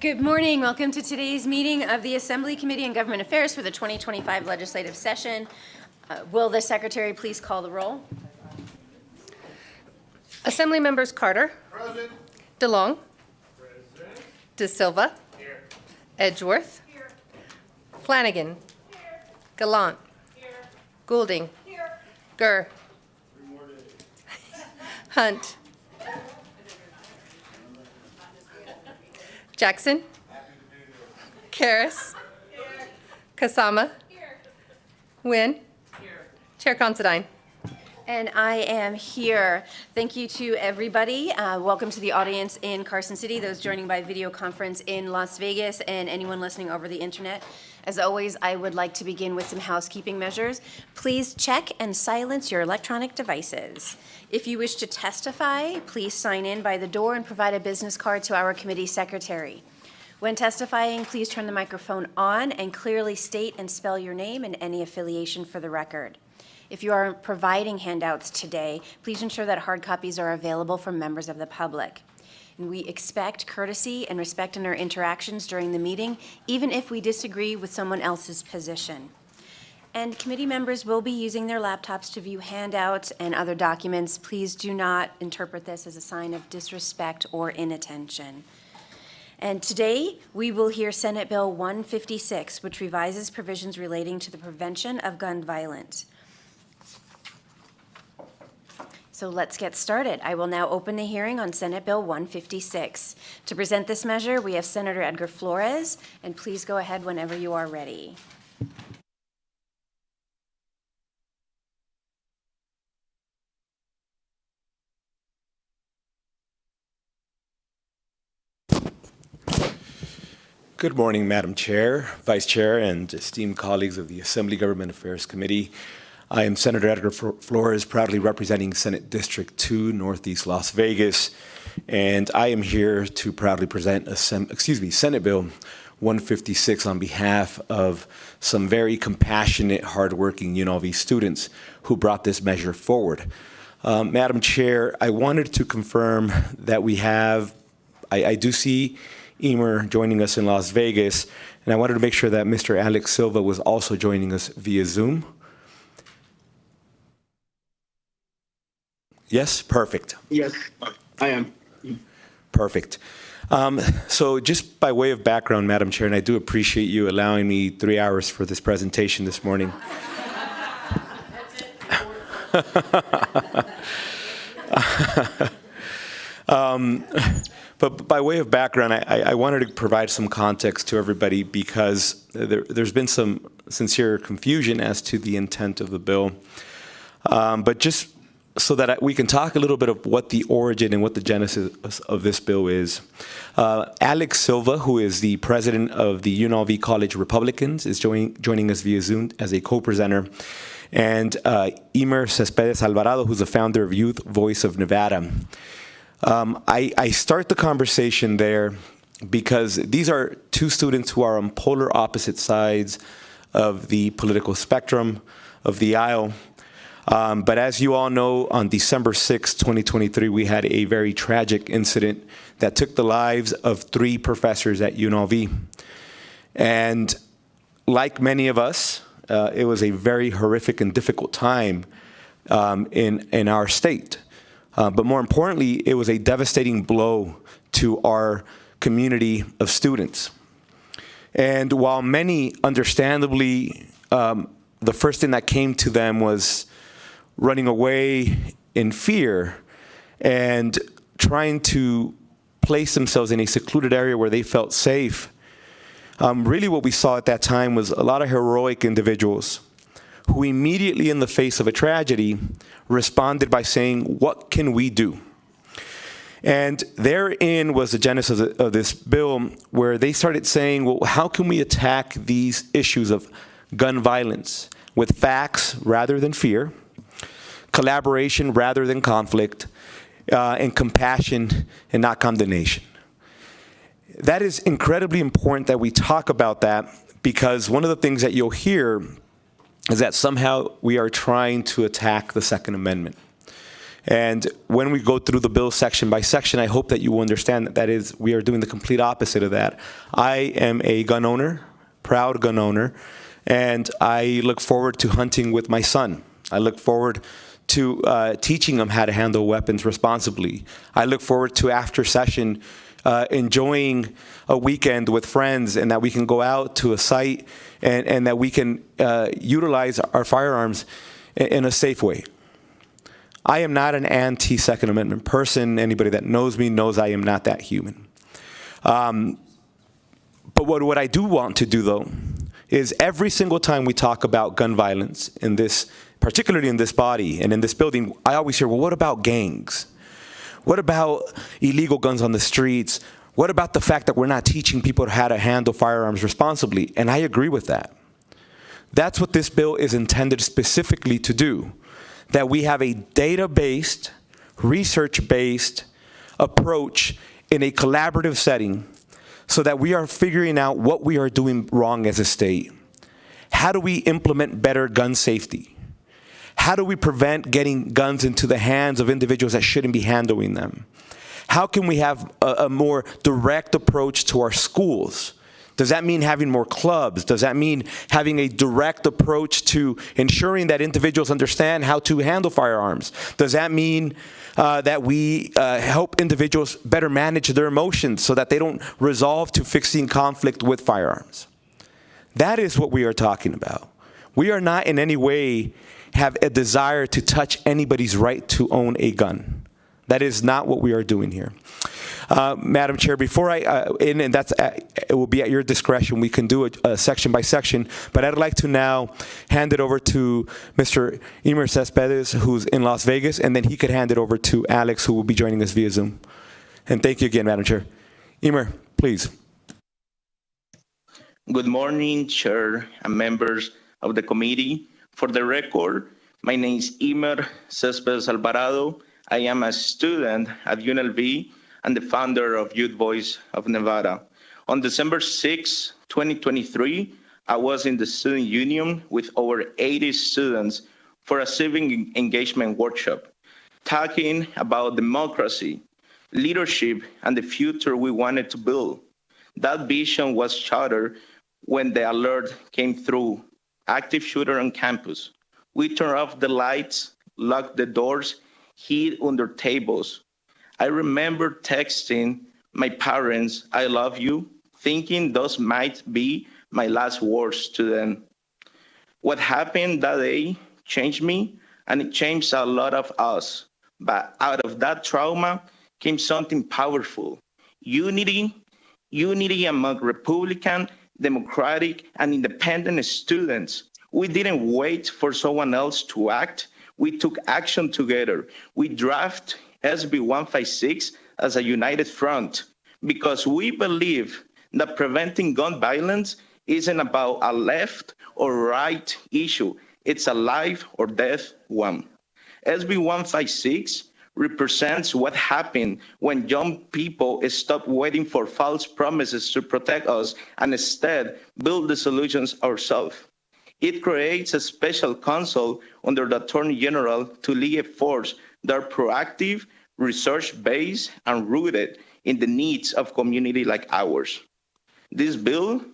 Good morning. Welcome to today's meeting of the Assembly Committee on Government Affairs for the 2025 legislative session. Will the secretary please call the roll? Assembly members Carter. Present. DeLong. Present. De Silva. Here. Edgeworth. Here. Flanagan. Here. Gallant. Here. Goulding. Here. Gurr. Good morning. Hunt. Jackson. Karras. Kasama. Nguyen. Chair Considine. And I am here. Thank you to everybody. Welcome to the audience in Carson City, those joining by video conference in Las Vegas, and anyone listening over the internet. As always, I would like to begin with some housekeeping measures. Please check and silence your electronic devices. If you wish to testify, please sign in by the door and provide a business card to our committee secretary. When testifying, please turn the microphone on and clearly state and spell your name and any affiliation for the record. If you are providing handouts today, please ensure that hard copies are available for members of the public. And we expect courtesy and respect in our interactions during the meeting, even if we disagree with someone else's position. And committee members will be using their laptops to view handouts and other documents. Please do not interpret this as a sign of disrespect or inattention. And today, we will hear Senate Bill 156, which revises provisions relating to the prevention of gun violence. So let's get started. I will now open the hearing on Senate Bill 156. To present this measure, we have Senator Edgar Flores, and please go ahead whenever you are ready. Good morning, Madam Chair, Vice Chair, and esteemed colleagues of the Assembly Government Affairs Committee. I am Senator Edgar Flores, proudly representing Senate District 2, Northeast Las Vegas, and I am here to proudly present Senate Bill 156 on behalf of some very compassionate, hardworking UNLV students who brought this measure forward. Madam Chair, I wanted to confirm that we have, I do see Emer joining us in Las Vegas, and I wanted to make sure that Mr. Alex Silva was also joining us via Zoom. Yes, perfect. Yes, I am. Perfect. So just by way of background, Madam Chair, and I do appreciate you allowing me 3 hours for this presentation this morning. But by way of background, I wanted to provide some context to everybody because there's been some sincere confusion as to the intent of the bill. But just so that we can talk a little bit of what the origin and what the genesis of this bill is. Alex Silva, who is the president of the UNLV College Republicans, is joining us via Zoom as a co-presenter. And Emer Cespedes Alvarado, who's the founder of Youth Voice of Nevada. I start the conversation there because these are two students who are on polar opposite sides of the political spectrum of the aisle. But as you all know, on December 6, 2023, we had a very tragic incident that took the lives of 3 professors at UNLV. And like many of us, it was a very horrific and difficult time in our state. But more importantly, it was a devastating blow to our community of students. And while many, understandably, the first thing that came to them was running away in fear and trying to place themselves in a secluded area where they felt safe, really what we saw at that time was a lot of heroic individuals who immediately in the face of a tragedy responded by saying, what can we do? And therein was the genesis of this bill, where they started saying, well, how can we attack these issues of gun violence with facts rather than fear, collaboration rather than conflict, and compassion and not condemnation? That is incredibly important that we talk about that, because one of the things that you'll hear is that somehow we are trying to attack the Second Amendment. And when we go through the bill section by section, I hope that you will understand that we are doing the complete opposite of that. I am a gun owner, proud gun owner, and I look forward to hunting with my son. I look forward to teaching him how to handle weapons responsibly. I look forward to after session enjoying a weekend with friends, and that we can go out to a site and that we can utilize our firearms in a safe way. I am not an anti-Second Amendment person. Anybody that knows me knows I am not that human. But what I do want to do, though, is every single time we talk about gun violence in this, particularly in this body and in this building, I always hear, well, what about gangs? What about illegal guns on the streets? What about the fact that we're not teaching people how to handle firearms responsibly? And I agree with that. That's what this bill is intended specifically to do, that we have a data-based, research-based approach in a collaborative setting so that we are figuring out what we are doing wrong as a state. How do we implement better gun safety? How do we prevent getting guns into the hands of individuals that shouldn't be handling them? How can we have a more direct approach to our schools? Does that mean having more clubs? Does that mean having a direct approach to ensuring that individuals understand how to handle firearms? Does that mean that we help individuals better manage their emotions so that they don't resolve to fixing conflict with firearms? That is what we are talking about. We are not in any way have a desire to touch anybody's right to own a gun. That is not what we are doing here. Madam Chair, before and that's it will be at your discretion. We can do it section by section, but I'd like to now hand it over to Mr. Emer Cespedes, who's in Las Vegas, and then he could hand it over to Alex, who will be joining us via Zoom. And thank you again, Madam Chair. Emer, please. Good morning, Chair and members of the committee. For the record, my name is Emer Cespedes Alvarado. I am a student at UNLV and the founder of Youth Voice of Nevada. On December 6, 2023, I was in the student union with over 80 students for a civic engagement workshop, talking about democracy, leadership, and the future we wanted to build. That vision was shattered when the alert came through, active shooter on campus. We turned off the lights, locked the doors, hid under tables. I remember texting my parents, "I love you," thinking those might be my last words to them. What happened that day changed me, and it changed a lot of us. But out of that trauma came something powerful. Unity among Republican, Democratic, and independent students. We didn't wait for someone else to act. We took action together. We drafted SB 156 as a united front because we believe that preventing gun violence isn't about a left or right issue. It's a life or death one. SB 156 represents what happened when young people stop waiting for false promises to protect us and instead build the solutions ourselves. It creates a special counsel under the Attorney General to lead efforts that are proactive, research-based, and rooted in the needs of community like ours. This bill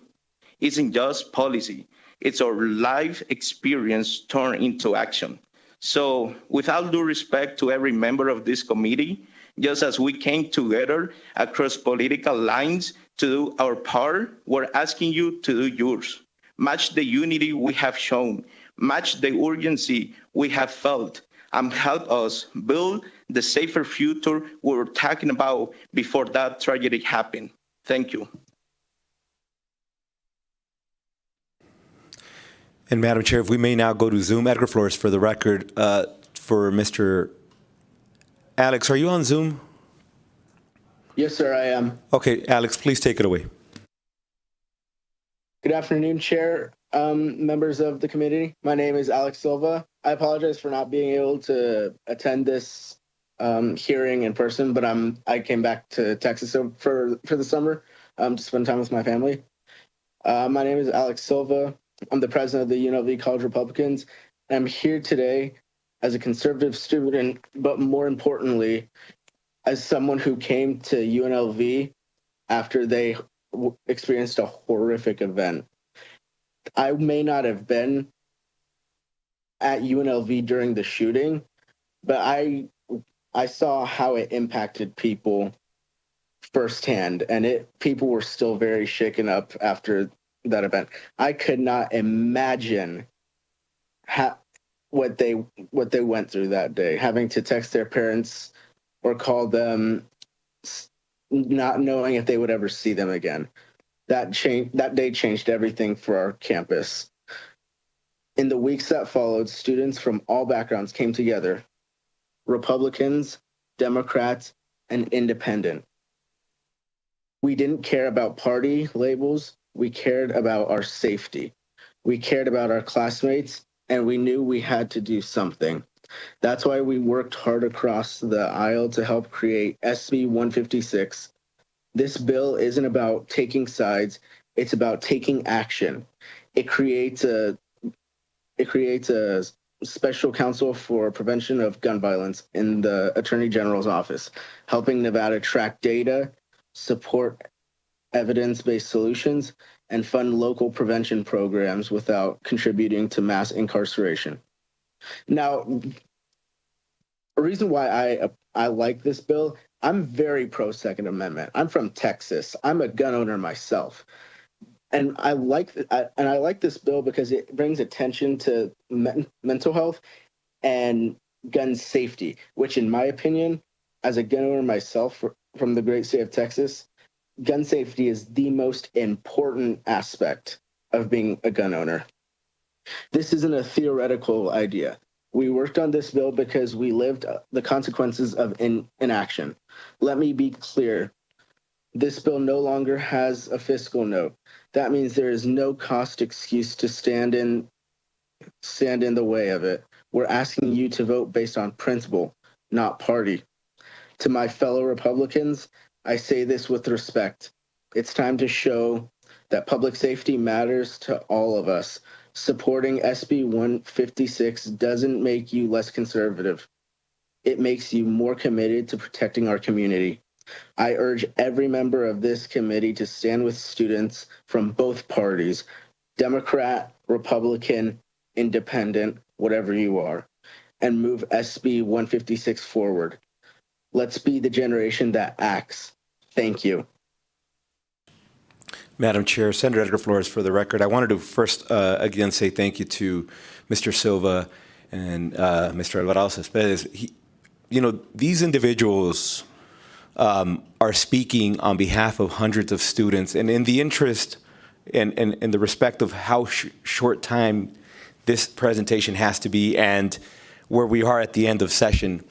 isn't just policy. It's our life experience turned into action. So with all due respect to every member of this committee, just as we came together across political lines to do our part, we're asking you to do yours. Match the unity we have shown, match the urgency we have felt, and help us build the safer future we were talking about before that tragedy happened. Thank you. And Madam Chair, if we may now go to Zoom. Edgar Flores, for the record, for Mr. Alex, are you on Zoom? Yes, sir, I am. Okay, Alex, please take it away. Good afternoon, Chair, members of the committee. My name is Alex Silva. I apologize for not being able to attend this hearing in person, but I came back to Texas for the summer to spend time with my family. My name is Alex Silva. I'm the president of the UNLV College Republicans. And I'm here today as a conservative student, but more importantly, as someone who came to UNLV after they experienced a horrific event. I may not have been at UNLV during the shooting, but I saw how it impacted people firsthand, and people were still very shaken up after that event. I could not imagine what they went through that day, having to text their parents or call them, not knowing if they would ever see them again. That day changed everything for our campus. In the weeks that followed, students from all backgrounds came together, Republicans, Democrats, and independent. We didn't care about party labels. We cared about our safety. We cared about our classmates, and we knew we had to do something. That's why we worked hard across the aisle to help create SB 156. This bill isn't about taking sides. It's about taking action. It creates a special counsel for prevention of gun violence in the Attorney General's office, helping Nevada track data, support evidence-based solutions, and fund local prevention programs without contributing to mass incarceration. Now, a reason why I like this bill, I'm very pro Second Amendment. I'm from Texas. I'm a gun owner myself. And I like this bill because it brings attention to mental health and gun safety, which, in my opinion, as a gun owner myself from the great state of Texas, gun safety is the most important aspect of being a gun owner. This isn't a theoretical idea. We worked on this bill because we lived the consequences of inaction. Let me be clear. This bill no longer has a fiscal note. That means there is no cost excuse to stand in the way of it. We're asking you to vote based on principle, not party. To my fellow Republicans, I say this with respect. It's time to show that public safety matters to all of us. Supporting SB 156 doesn't make you less conservative. It makes you more committed to protecting our community. I urge every member of this committee to stand with students from both parties, Democrat, Republican, Independent, whatever you are, and move SB 156 forward. Let's be the generation that acts. Thank you. Madam Chair, Senator Edgar Flores, for the record, I wanted to first again say thank you to Mr. Silva and Mr. Alvarado Cespedes. These individuals are speaking on behalf of hundreds of students, and in the interest and in the respect of how short time this presentation has to be and where we are at the end of session,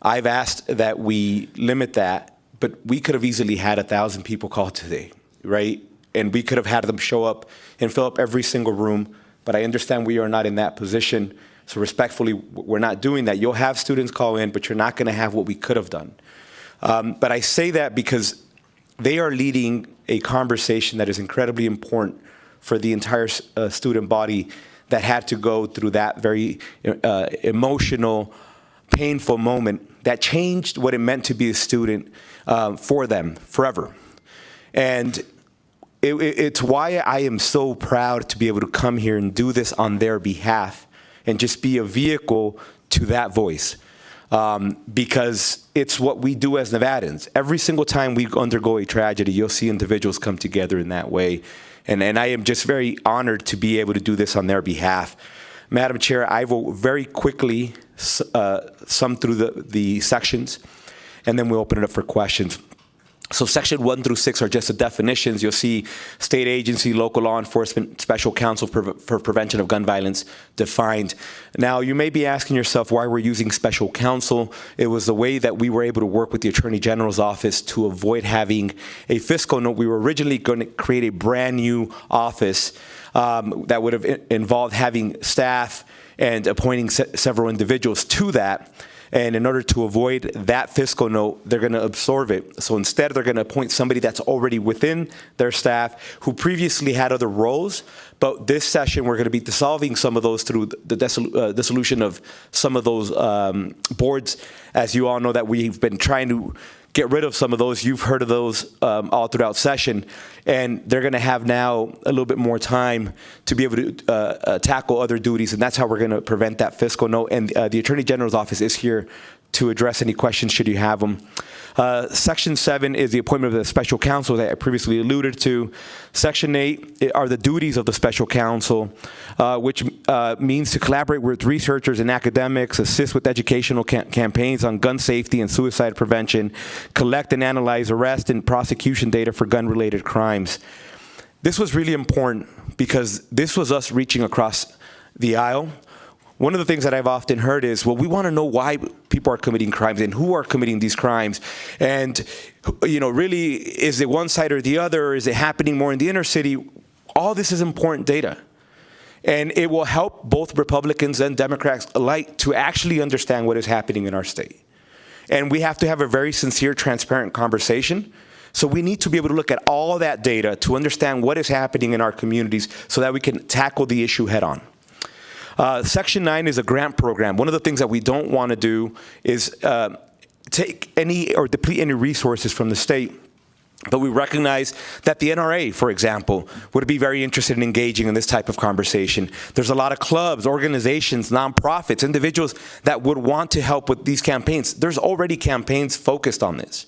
I've asked that we limit that, but we could have easily had 1,000 people call today, right? And we could have had them show up and fill up every single room, but I understand we are not in that position. So respectfully, we're not doing that. You'll have students call in, but you're not going to have what we could have done. But I say that because they are leading a conversation that is incredibly important for the entire student body that had to go through that very emotional, painful moment that changed what it meant to be a student for them forever. And it's why I am so proud to be able to come here and do this on their behalf and just be a vehicle to that voice. Because it's what we do as Nevadans. Every single time we undergo a tragedy, you'll see individuals come together in that way. And I am just very honored to be able to do this on their behalf. Madam Chair, I will very quickly sum through the sections, and then we'll open it up for questions. So section 1 through 6 are just the definitions. You'll see state agency, local law enforcement, special counsel for prevention of gun violence defined. Now, you may be asking yourself why we're using special counsel. It was the way that we were able to work with the Attorney General's office to avoid having a fiscal note. We were originally going to create a brand new office that would have involved having staff and appointing several individuals to that. And in order to avoid that fiscal note, they're going to absorb it. So instead, they're going to appoint somebody that's already within their staff who previously had other roles. But this session, we're going to be dissolving some of those through the dissolution of some of those boards. As you all know, that we've been trying to get rid of some of those. You've heard of those all throughout session. And they're going to have now a little bit more time to be able to tackle other duties. And that's how we're going to prevent that fiscal note. And the Attorney General's office is here to address any questions should you have them. Section 7 is the appointment of the special counsel that I previously alluded to. Section 8 are the duties of the special counsel, which means to collaborate with researchers and academics, assist with educational campaigns on gun safety and suicide prevention, collect and analyze arrest and prosecution data for gun-related crimes. This was really important because this was us reaching across the aisle. One of the things that I've often heard is, well, we want to know why people are committing crimes and who are committing these crimes. And, really, is it one side or the other? Or is it happening more in the inner city? All this is important data. And it will help both Republicans and Democrats alike to actually understand what is happening in our state. And we have to have a very sincere, transparent conversation. So we need to be able to look at all that data to understand what is happening in our communities so that we can tackle the issue head on. Section 9 is a grant program. One of the things that we don't want to do is take any or deplete any resources from the state. But we recognize that the NRA, for example, would be very interested in engaging in this type of conversation. There's a lot of clubs, organizations, nonprofits, individuals that would want to help with these campaigns. There's already campaigns focused on this.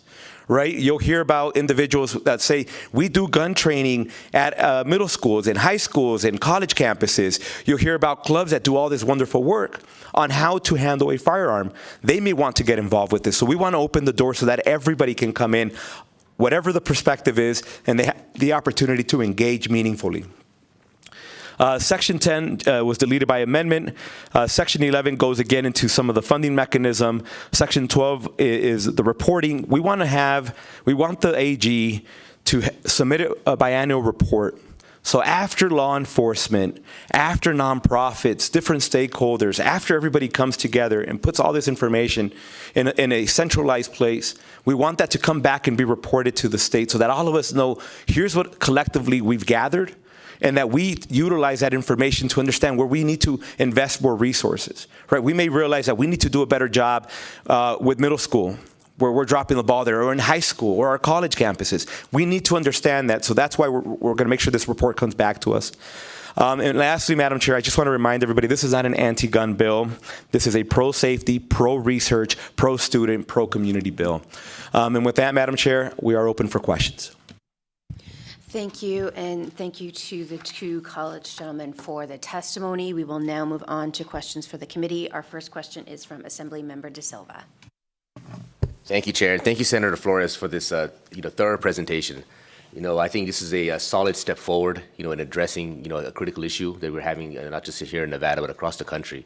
Right? You'll hear about individuals that say, we do gun training at middle schools and high schools and college campuses. You'll hear about clubs that do all this wonderful work on how to handle a firearm. They may want to get involved with this. So we want to open the door so that everybody can come in, whatever the perspective is, and they have the opportunity to engage meaningfully. Section 10 was deleted by amendment. Section 11 goes again into some of the funding mechanism. Section 12 is the reporting. We want the AG to submit a biannual report. So after law enforcement, after nonprofits, different stakeholders, after everybody comes together and puts all this information in a centralized place, we want that to come back and be reported to the state so that all of us know, here's what collectively we've gathered, and that we utilize that information to understand where we need to invest more resources, right? We may realize that we need to do a better job with middle school, where we're dropping the ball there, or in high school, or our college campuses. We need to understand that, so that's why we're going to make sure this report comes back to us. And lastly, Madam Chair, I just want to remind everybody, this is not an anti-gun bill. This is a pro-safety, pro-research, pro-student, pro-community bill. And with that, Madam Chair, we are open for questions. Thank you, and thank you to the two college gentlemen for the testimony. We will now move on to questions for the committee. Our first question is from Assembly Member De Silva. Thank you, Chair, and thank you, Senator Flores, for this thorough presentation. I think this is a solid step forward, in addressing a critical issue that we're having not just here in Nevada but across the country,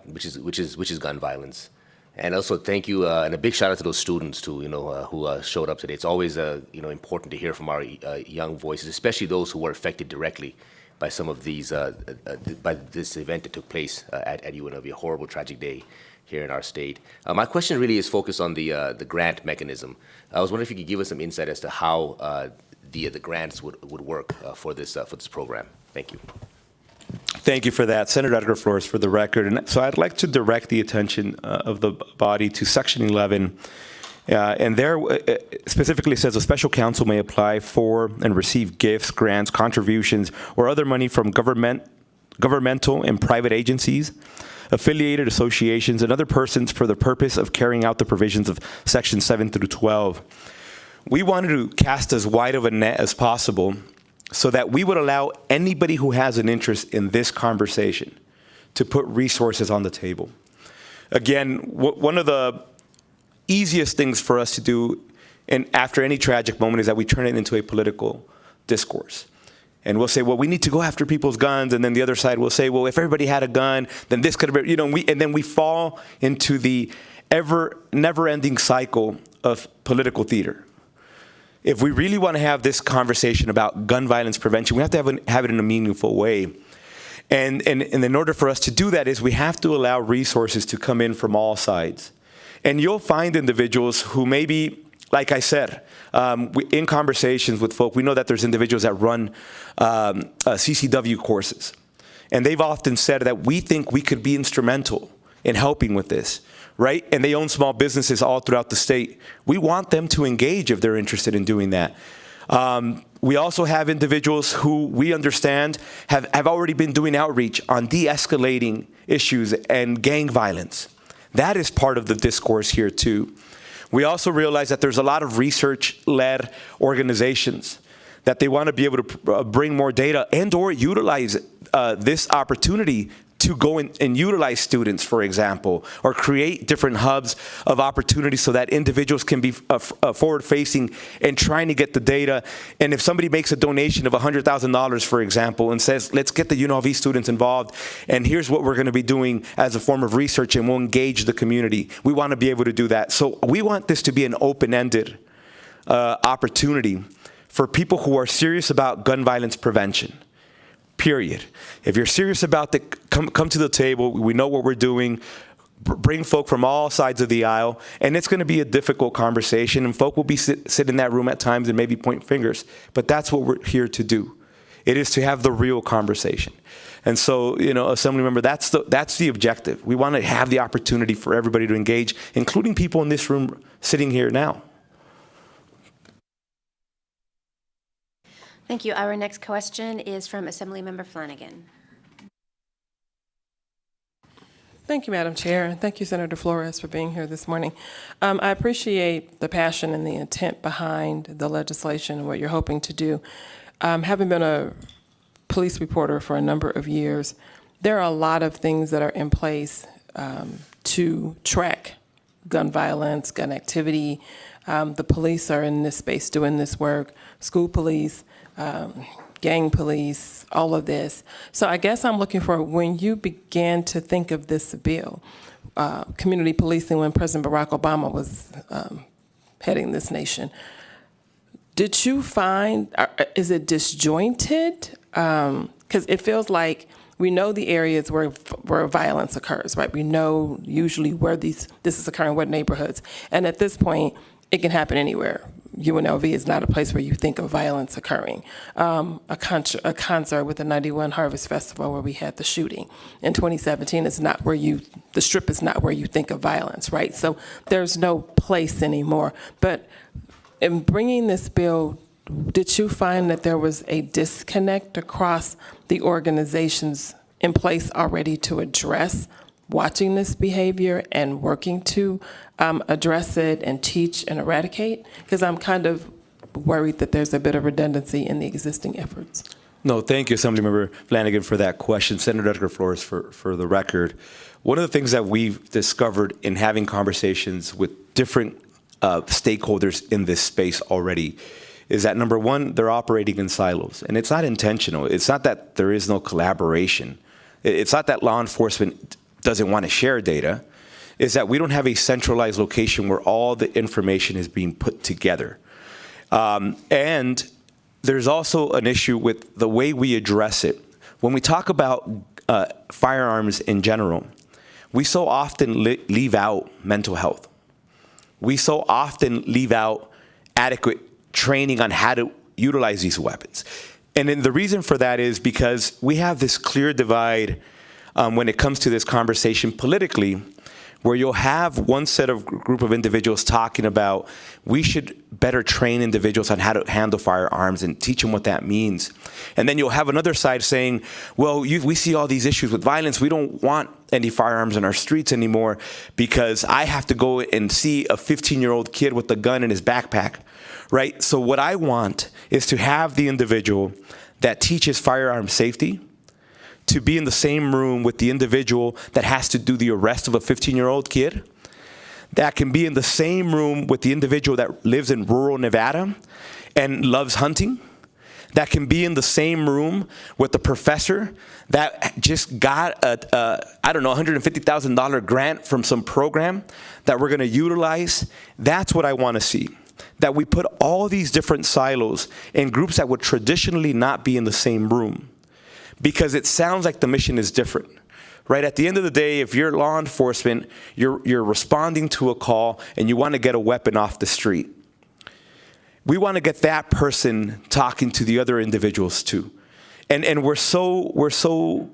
which is gun violence. And also thank you, and a big shout out to those students too, who showed up today. It's always important to hear from our young voices, especially those who were affected directly by some of these, by this event that took place at UNLV, a horrible, tragic day here in our state. My question really is focused on the grant mechanism. I was wondering if you could give us some insight as to how the grants would work for this program. Thank you. Thank you for that, Senator Edgar Flores, for the record. And so I'd like to direct the attention of the body to Section 11. And there specifically says a special counsel may apply for and receive gifts, grants, contributions, or other money from governmental and private agencies, affiliated associations, and other persons for the purpose of carrying out the provisions of Section 7 through 12. We wanted to cast as wide of a net as possible so that we would allow anybody who has an interest in this conversation to put resources on the table. Again, one of the easiest things for us to do after any tragic moment is that we turn it into a political discourse. And we'll say, well, we need to go after people's guns. And then the other side will say, well, if everybody had a gun, then this could have been, and then we fall into the never-ending cycle of political theater. If we really want to have this conversation about gun violence prevention, we have to have it in a meaningful way. And in order for us to do that is we have to allow resources to come in from all sides. And you'll find individuals who maybe, like I said, in conversations with folk, we know that there's individuals that run CCW courses. And they've often said that we think we could be instrumental in helping with this, right? And they own small businesses all throughout the state. We want them to engage if they're interested in doing that. We also have individuals who we understand have already been doing outreach on de-escalating issues and gang violence. That is part of the discourse here too. We also realize that there's a lot of research-led organizations that they want to be able to bring more data and or utilize this opportunity to go and utilize students, for example, or create different hubs of opportunity so that individuals can be forward-facing and trying to get the data. And if somebody makes a donation of $100,000, for example, and says, let's get the UNLV students involved, and here's what we're going to be doing as a form of research, and we'll engage the community. We want to be able to do that. So we want this to be an open-ended opportunity for people who are serious about gun violence prevention. Period. If you're serious about it, come to the table. We know what we're doing. Bring folk from all sides of the aisle, and it's going to be a difficult conversation, and folk will be sit in that room at times and maybe point fingers, but that's what we're here to do. It is to have the real conversation. And so, Assembly Member, that's the objective. We want to have the opportunity for everybody to engage, including people in this room sitting here now. Thank you. Our next question is from Assemblymember Flanagan. Thank you, Madam Chair, and thank you, Senator Flores, for being here this morning. I appreciate the passion and the intent behind the legislation and what you're hoping to do. Having been a police reporter for a number of years, there are a lot of things that are in place to track gun violence, gun activity. The police are in this space doing this work, school police, gang police, all of this. So I guess I'm looking for, when you began to think of this bill, community policing, when President Barack Obama was heading this nation, did you find, is it disjointed? Because it feels like we know the areas where violence occurs, right? We know usually where this is occurring, what neighborhoods. And at this point, it can happen anywhere. UNLV is not a place where you think of violence occurring. A concert with the 91 Harvest Festival where we had the shooting in 2017 is not where the Strip is not where you think of violence, right? So there's no place anymore. But in bringing this bill, did you find that there was a disconnect across the organizations in place already to address watching this behavior and working to address it and teach and eradicate? Because I'm kind of worried that there's a bit of redundancy in the existing efforts. No, thank you, Assemblymember Flanagan, for that question. Senator Edgar Flores, for the record. One of the things that we've discovered in having conversations with different stakeholders in this space already is that, number one, they're operating in silos. And it's not intentional. It's not that there is no collaboration. It's not that law enforcement doesn't want to share data. Is that we don't have a centralized location where all the information is being put together. And there's also an issue with the way we address it. When we talk about firearms in general, we so often leave out mental health. We so often leave out adequate training on how to utilize these weapons. And then the reason for that is because we have this clear divide when it comes to this conversation politically, where you'll have one set of group of individuals talking about we should better train individuals on how to handle firearms and teach them what that means. And then you'll have another side saying, well, we see all these issues with violence. We don't want any firearms in our streets anymore because I have to go and see a 15-year-old kid with a gun in his backpack, right? So what I want is to have the individual that teaches firearm safety to be in the same room with the individual that has to do the arrest of a 15-year-old kid, that can be in the same room with the individual that lives in rural Nevada and loves hunting, that can be in the same room with the professor that just got a $150,000 grant from some program that we're going to utilize. That's what I want to see. That we put all these different silos in groups that would traditionally not be in the same room. because it sounds like the mission is different. Right? At the end of the day, if you're law enforcement, you're responding to a call and you want to get a weapon off the street. We want to get that person talking to the other individuals too. And we're so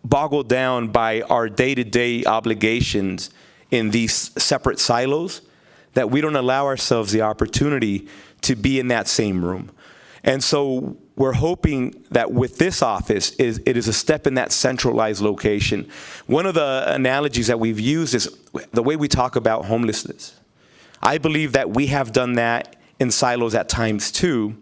boggled down by our day-to-day obligations in these separate silos that we don't allow ourselves the opportunity to be in that same room. And so we're hoping that with this office, it is a step in that centralized location. One of the analogies that we've used is the way we talk about homelessness. I believe that we have done that in silos at times too,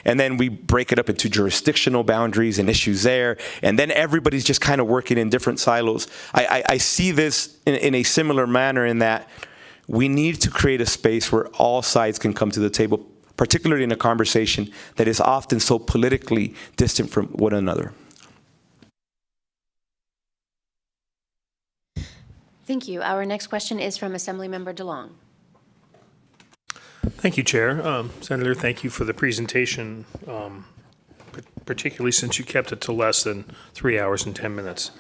and then we break it up into jurisdictional boundaries and issues there, and then everybody's just kind of working in different silos. I see this in a similar manner in that we need to create a space where all sides can come to the table, particularly in a conversation that is often so politically distant from one another. Thank you. Our next question is from Assemblymember DeLong. Thank you, Chair. Senator, thank you for the presentation, particularly since you kept it to less than 3 hours and 10 minutes.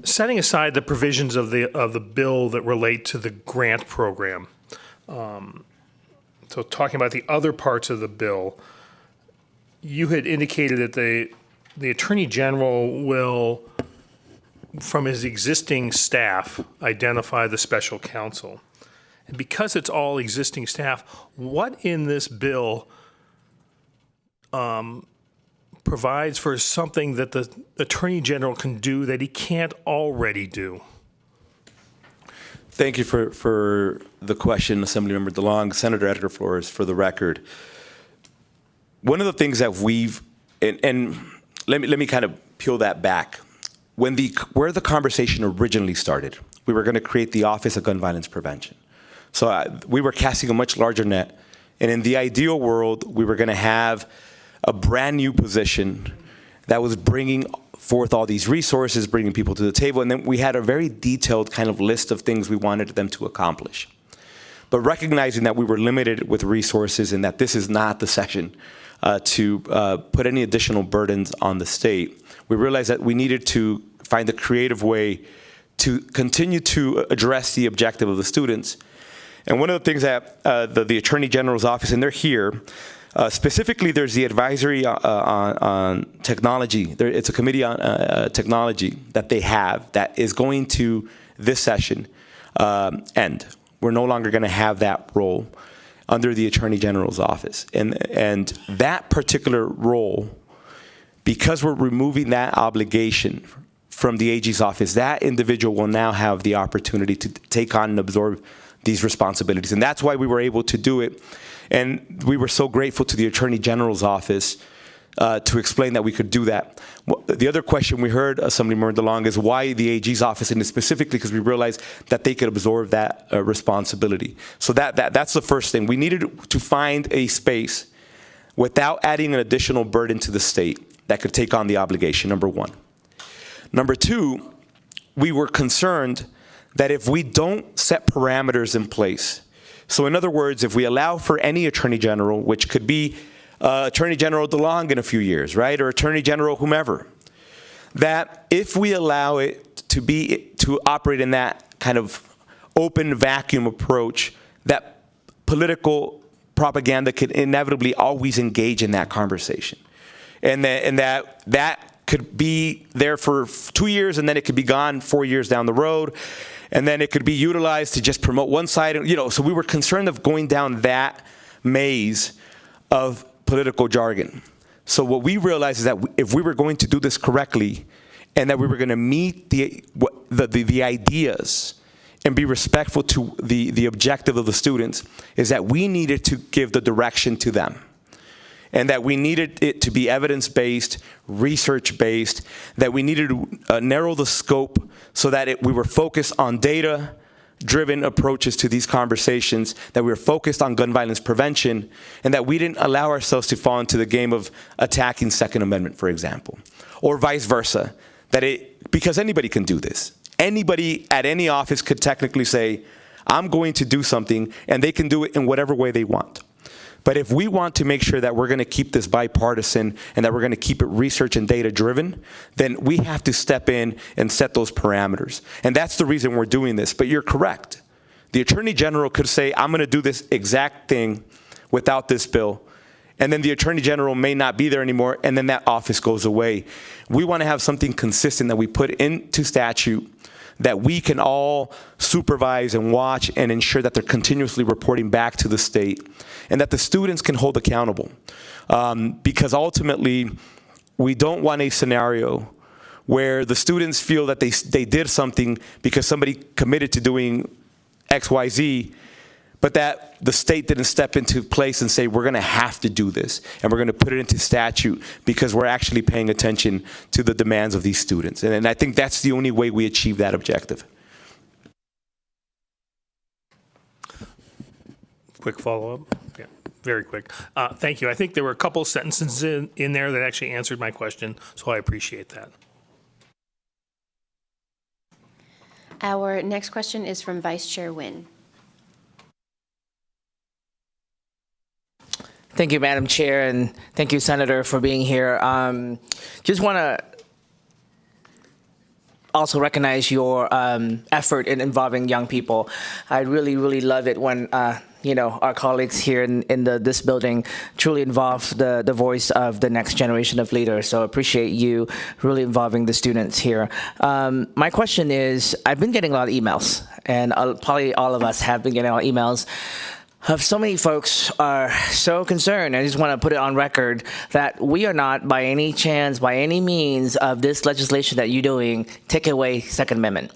Setting aside the provisions of the bill that relate to the grant program, so talking about the other parts of the bill, you had indicated that the Attorney General will, from his existing staff, identify the special counsel. And because it's all existing staff, what in this bill provides for something that the Attorney General can do that he can't already do? Thank you for the question, Assemblymember DeLong. Senator Edgar Flores, for the record. One of the things that and let me kind of peel that back. Where the conversation originally started, we were going to create the Office of Gun Violence Prevention. So we were casting a much larger net. And in the ideal world, we were going to have a brand new position that was bringing forth all these resources, bringing people to the table. And then we had a very detailed kind of list of things we wanted them to accomplish. But recognizing that we were limited with resources and that this is not the session to put any additional burdens on the state, we realized that we needed to find a creative way to continue to address the objective of the students. And one of the things that the Attorney General's office, and they're here, specifically there's the advisory on technology. It's a committee on technology that they have that is going to, this session, end. We're no longer going to have that role under the Attorney General's office. And that particular role, because we're removing that obligation from the AG's office, that individual will now have the opportunity to take on and absorb these responsibilities. And that's why we were able to do it. And we were so grateful to the Attorney General's office to explain that we could do that. The other question we heard, Assemblymember DeLong, is why the AG's office, and specifically because we realized that they could absorb that responsibility. So that's the first thing. We needed to find a space without adding an additional burden to the state that could take on the obligation, number one. Number two, we were concerned that if we don't set parameters in place, so in other words, if we allow for any Attorney General, which could be Attorney General DeLong in a few years, right, or Attorney General whomever, that if we allow it to operate in that kind of open vacuum approach, that political propaganda could inevitably always engage in that conversation, and that could be there for 2 years, and then it could be gone 4 years down the road, and then it could be utilized to just promote one side. So we were concerned of going down that maze of political jargon. So what we realized is that if we were going to do this correctly, and that we were going to meet the ideas and be respectful to the objective of the students, is that we needed to give the direction to them. And that we needed it to be evidence-based, research-based, that we needed to narrow the scope so that we were focused on data-driven approaches to these conversations, that we were focused on gun violence prevention, and that we didn't allow ourselves to fall into the game of attacking Second Amendment, for example, or vice versa, because anybody can do this. Anybody at any office could technically say, I'm going to do something, and they can do it in whatever way they want. But if we want to make sure that we're going to keep this bipartisan and that we're going to keep it research and data driven, then we have to step in and set those parameters. And that's the reason we're doing this. But you're correct. The Attorney General could say, I'm going to do this exact thing without this bill. And then the Attorney General may not be there anymore, and then that office goes away. We want to have something consistent that we put into statute that we can all supervise and watch and ensure that they're continuously reporting back to the state, and that the students can hold accountable. Because ultimately, we don't want a scenario where the students feel that they did something because somebody committed to doing X, Y, Z, but that the state didn't step into place and say, we're going to have to do this, and we're going to put it into statute because we're actually paying attention to the demands of these students. And I think that's the only way we achieve that objective. Quick follow-up? Yeah, very quick. Thank you. I think there were a couple sentences in there that actually answered my question, so I appreciate that. Our next question is from Vice Chair Nguyen. Thank you, Madam Chair, and thank you, Senator, for being here. Just want to also recognize your effort in involving young people. I really, really love it when our colleagues here in this building truly involve the voice of the next generation of leaders. So I appreciate you really involving the students here. My question is, I've been getting a lot of emails, and probably all of us have been getting a lot of emails. So many folks are so concerned. I just want to put it on record that we are not, by any chance, by any means of this legislation that you're doing, take away Second Amendment.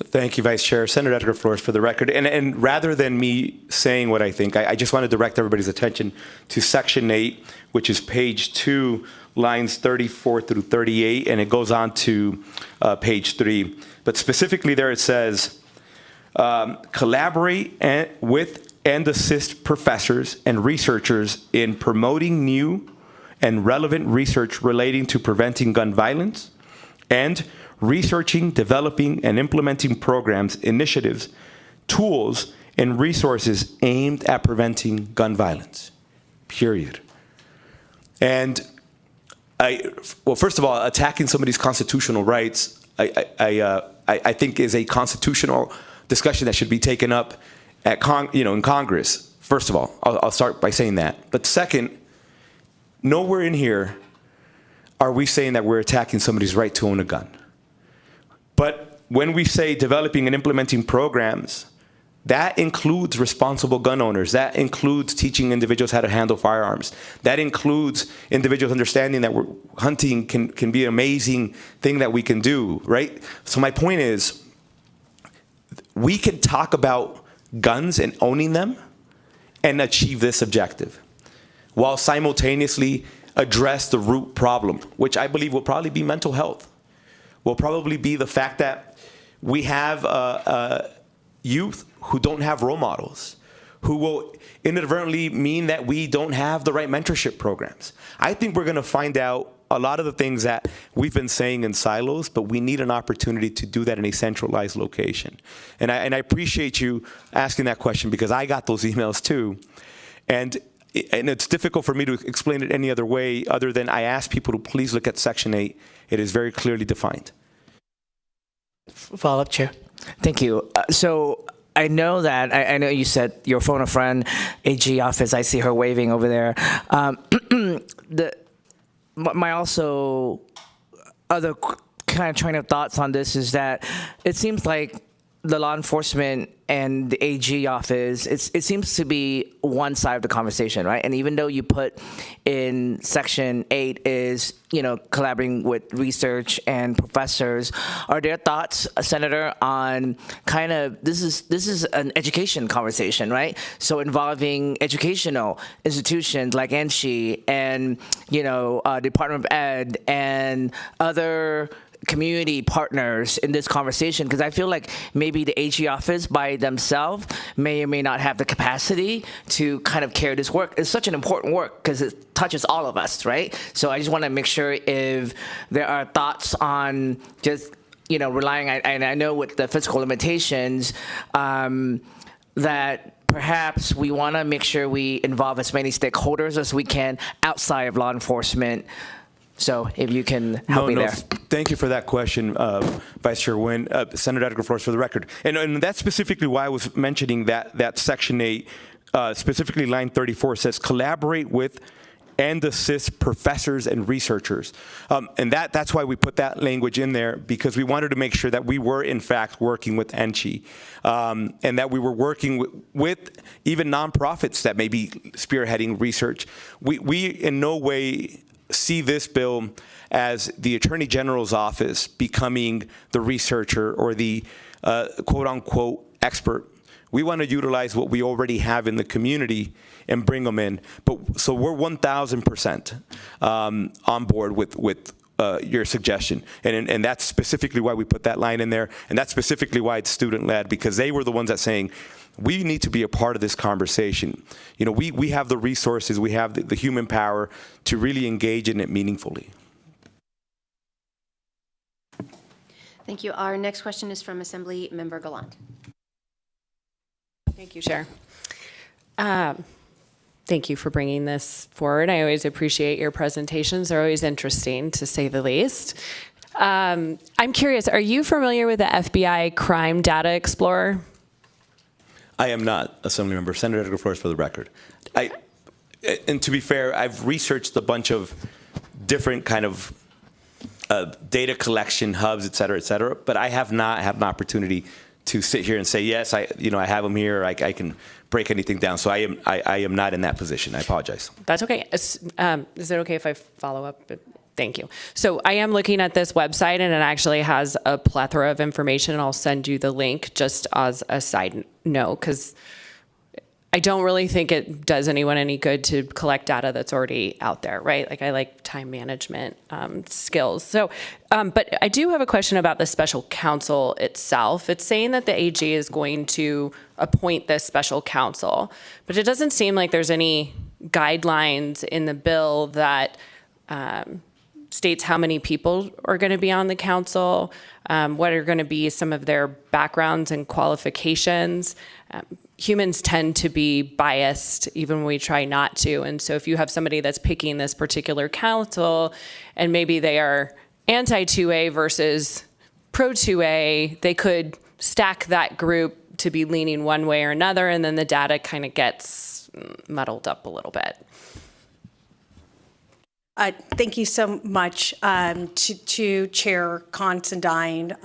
Thank you, Vice Chair. Senator Edgar Flores, for the record. And rather than me saying what I think, I just want to direct everybody's attention to Section 8, which is page 2, lines 34 through 38, and it goes on to page 3. But specifically there it says, collaborate with and assist professors and researchers in promoting new and relevant research relating to preventing gun violence and researching, developing, and implementing programs, initiatives, tools, and resources aimed at preventing gun violence, period. And well, first of all, attacking somebody's constitutional rights, I think is a constitutional discussion that should be taken up at in Congress. First of all, I'll start by saying that. But second, nowhere in here are we saying that we're attacking somebody's right to own a gun. But when we say developing and implementing programs, that includes responsible gun owners. That includes teaching individuals how to handle firearms. That includes individuals understanding that hunting can be an amazing thing that we can do, right? So my point is, we can talk about guns and owning them and achieve this objective while simultaneously address the root problem, which I believe will probably be mental health, will probably be the fact that we have youth who don't have role models, who will inadvertently mean that we don't have the right mentorship programs. I think we're going to find out a lot of the things that we've been saying in silos, but we need an opportunity to do that in a centralized location. And I appreciate you asking that question, because I got those emails too. And it's difficult for me to explain it any other way other than I ask people to please look at Section 8. It is very clearly defined. Follow-up, Chair. Thank you. So I know that, I know you said your phone a friend, AG office, I see her waving over there. My also other kind of train of thoughts on this is that it seems like the law enforcement and the AG office, it seems to be one side of the conversation, right? And even though you put in Section 8 is, collaborating with research and professors, are there thoughts, Senator, on kind of, this is an education conversation, right? So involving educational institutions like NSHE and, Department of Ed and other community partners in this conversation, because I feel like maybe the AG office by themselves may or may not have the capacity to kind of carry this work. It's such an important work because it touches all of us, right? So I just want to make sure if there are thoughts on just, relying, and I know with the physical limitations, that perhaps we want to make sure we involve as many stakeholders as we can outside of law enforcement. So if you can help me there. Thank you for that question, Vice Chair Nguyen. Senator Edgar Flores, for the record. And that's specifically why I was mentioning that Section 8, specifically line 34, says collaborate with and assist professors and researchers. And that's why we put that language in there, because we wanted to make sure that we were, in fact, working with NCHI, and that we were working with even nonprofits that may be spearheading research. We in no way see this bill as the Attorney General's office becoming the researcher or the quote-unquote expert. We want to utilize what we already have in the community and bring them in. So we're 1,000% on board with your suggestion. And that's specifically why we put that line in there. And that's specifically why it's student-led, because they were the ones that saying, we need to be a part of this conversation. You know, we have the resources, we have the human power to really engage in it meaningfully. Thank you. Our next question is from Assembly Member Gallant. Thank you, Chair. Thank you for bringing this forward. I always appreciate your presentations. They're always interesting, to say the least. I'm curious, are you familiar with the FBI Crime Data Explorer? I am not, Assemblymember. Senator Edgar Flores, for the record. And to be fair, I've researched a bunch of different kind of data collection hubs, et cetera, but I have not had an opportunity to sit here and say, yes, I have them here, I can break anything down. So I am not in that position. I apologize. That's okay. Is it okay if I follow up? Thank you. So I am looking at this website, and it actually has a plethora of information, and I'll send you the link just as a side note, because I don't really think it does anyone any good to collect data that's already out there, right? Like, I like time management skills. So, but I do have a question about the special counsel itself. It's saying that the AG is going to appoint this special counsel, but it doesn't seem like there's any guidelines in the bill that states how many people are going to be on the council, what are going to be some of their backgrounds and qualifications. Humans tend to be biased even when we try not to. And so if you have somebody that's picking this particular council and maybe they are anti-2A versus pro-2A, they could stack that group to be leaning one way or another, and then the data kind of gets muddled up a little bit. Thank you so much to Chair Considine,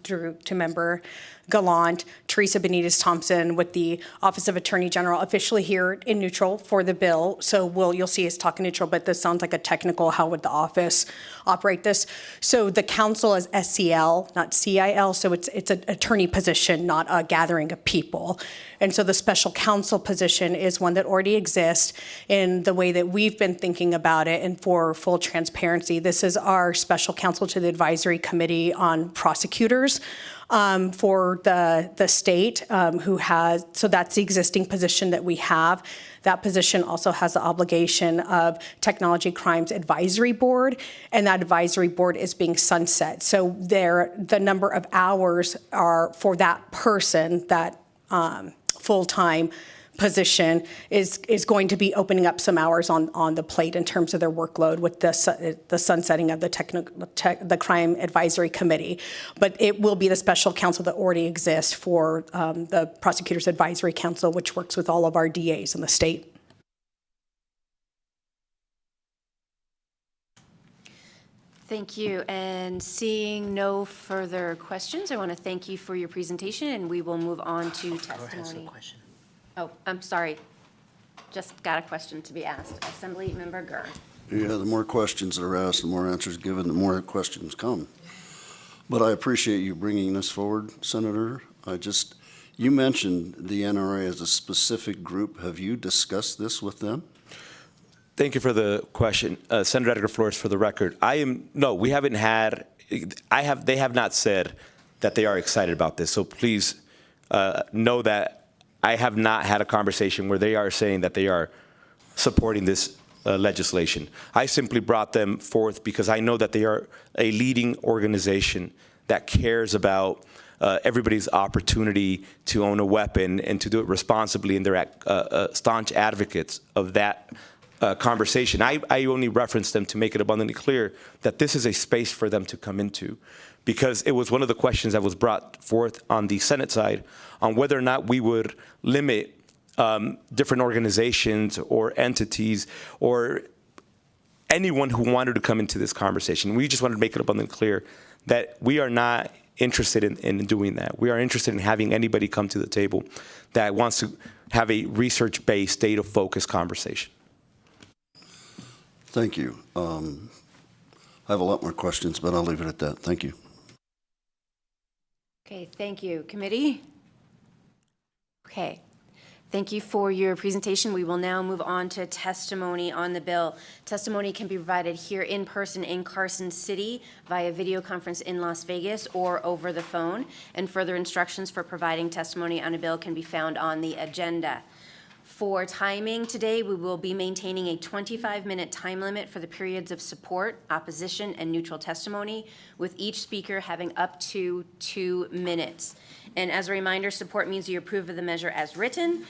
through to Member Gallant, Teresa Benitez Thompson with the Office of Attorney General, officially here in neutral for the bill. So you'll see us talking neutral, but this sounds like a technical, how would the office operate this? So the council is SCL, not CIL, so it's an attorney position, not a gathering of people. And so the special counsel position is one that already exists in the way that we've been thinking about it. And for full transparency, this is our special counsel to the advisory committee on prosecutors for the state, who has, so that's the existing position that we have. That position also has the obligation of Technology Crimes Advisory Board, and that advisory board is being sunset. So the number of hours are for that person, that full-time position is going to be opening up some hours on the plate in terms of their workload with the sunsetting of the Crime Advisory Committee. But it will be the special counsel that already exists for the Prosecutors Advisory Council, which works with all of our DAs in the state. Thank you. And seeing no further questions, I want to thank you for your presentation, and we will move on to testimony. Oh, I'm sorry. Just got a question to be asked. Assembly Member Gurr. Yeah, the more questions that are asked, the more answers given, the more questions come. But I appreciate you bringing this forward, Senator. You mentioned the NRA as a specific group. Have you discussed this with them? Thank you for the question. Senator Edgar Flores, for the record. No, we haven't had, they have not said that they are excited about this. So please know that I have not had a conversation where they are saying that they are supporting this legislation. I simply brought them forth because I know that they are a leading organization that cares about everybody's opportunity to own a weapon and to do it responsibly, and they're staunch advocates of that conversation. I only reference them to make it abundantly clear that this is a space for them to come into, because it was one of the questions that was brought forth on the Senate side on whether or not we would limit different organizations or entities or anyone who wanted to come into this conversation. We just wanted to make it abundantly clear that we are not interested in doing that. We are interested in having anybody come to the table that wants to have a research-based, data-focused conversation. Thank you. I have a lot more questions, but I'll leave it at that. Thank you. Okay, thank you. Committee? Okay. Thank you for your presentation. We will now move on to testimony on the bill. Testimony can be provided here in person in Carson City via video conference in Las Vegas or over the phone. And further instructions for providing testimony on a bill can be found on the agenda. For timing today, we will be maintaining a 25-minute time limit for the periods of support, opposition, and neutral testimony, with each speaker having up to 2 minutes. And as a reminder, support means you approve of the measure as written,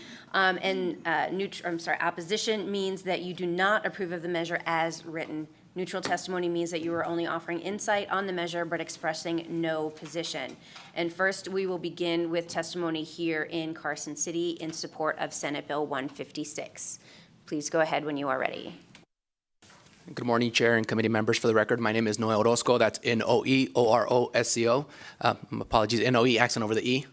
opposition means that you do not approve of the measure as written. Neutral testimony means that you are only offering insight on the measure but expressing no position. And first, we will begin with testimony here in Carson City in support of Senate Bill 156. Please go ahead when you are ready. Good morning, Chair and committee members. For the record, my name is Noe Orozco. That's Noeorosco. Apologies, Noe, accent over the E.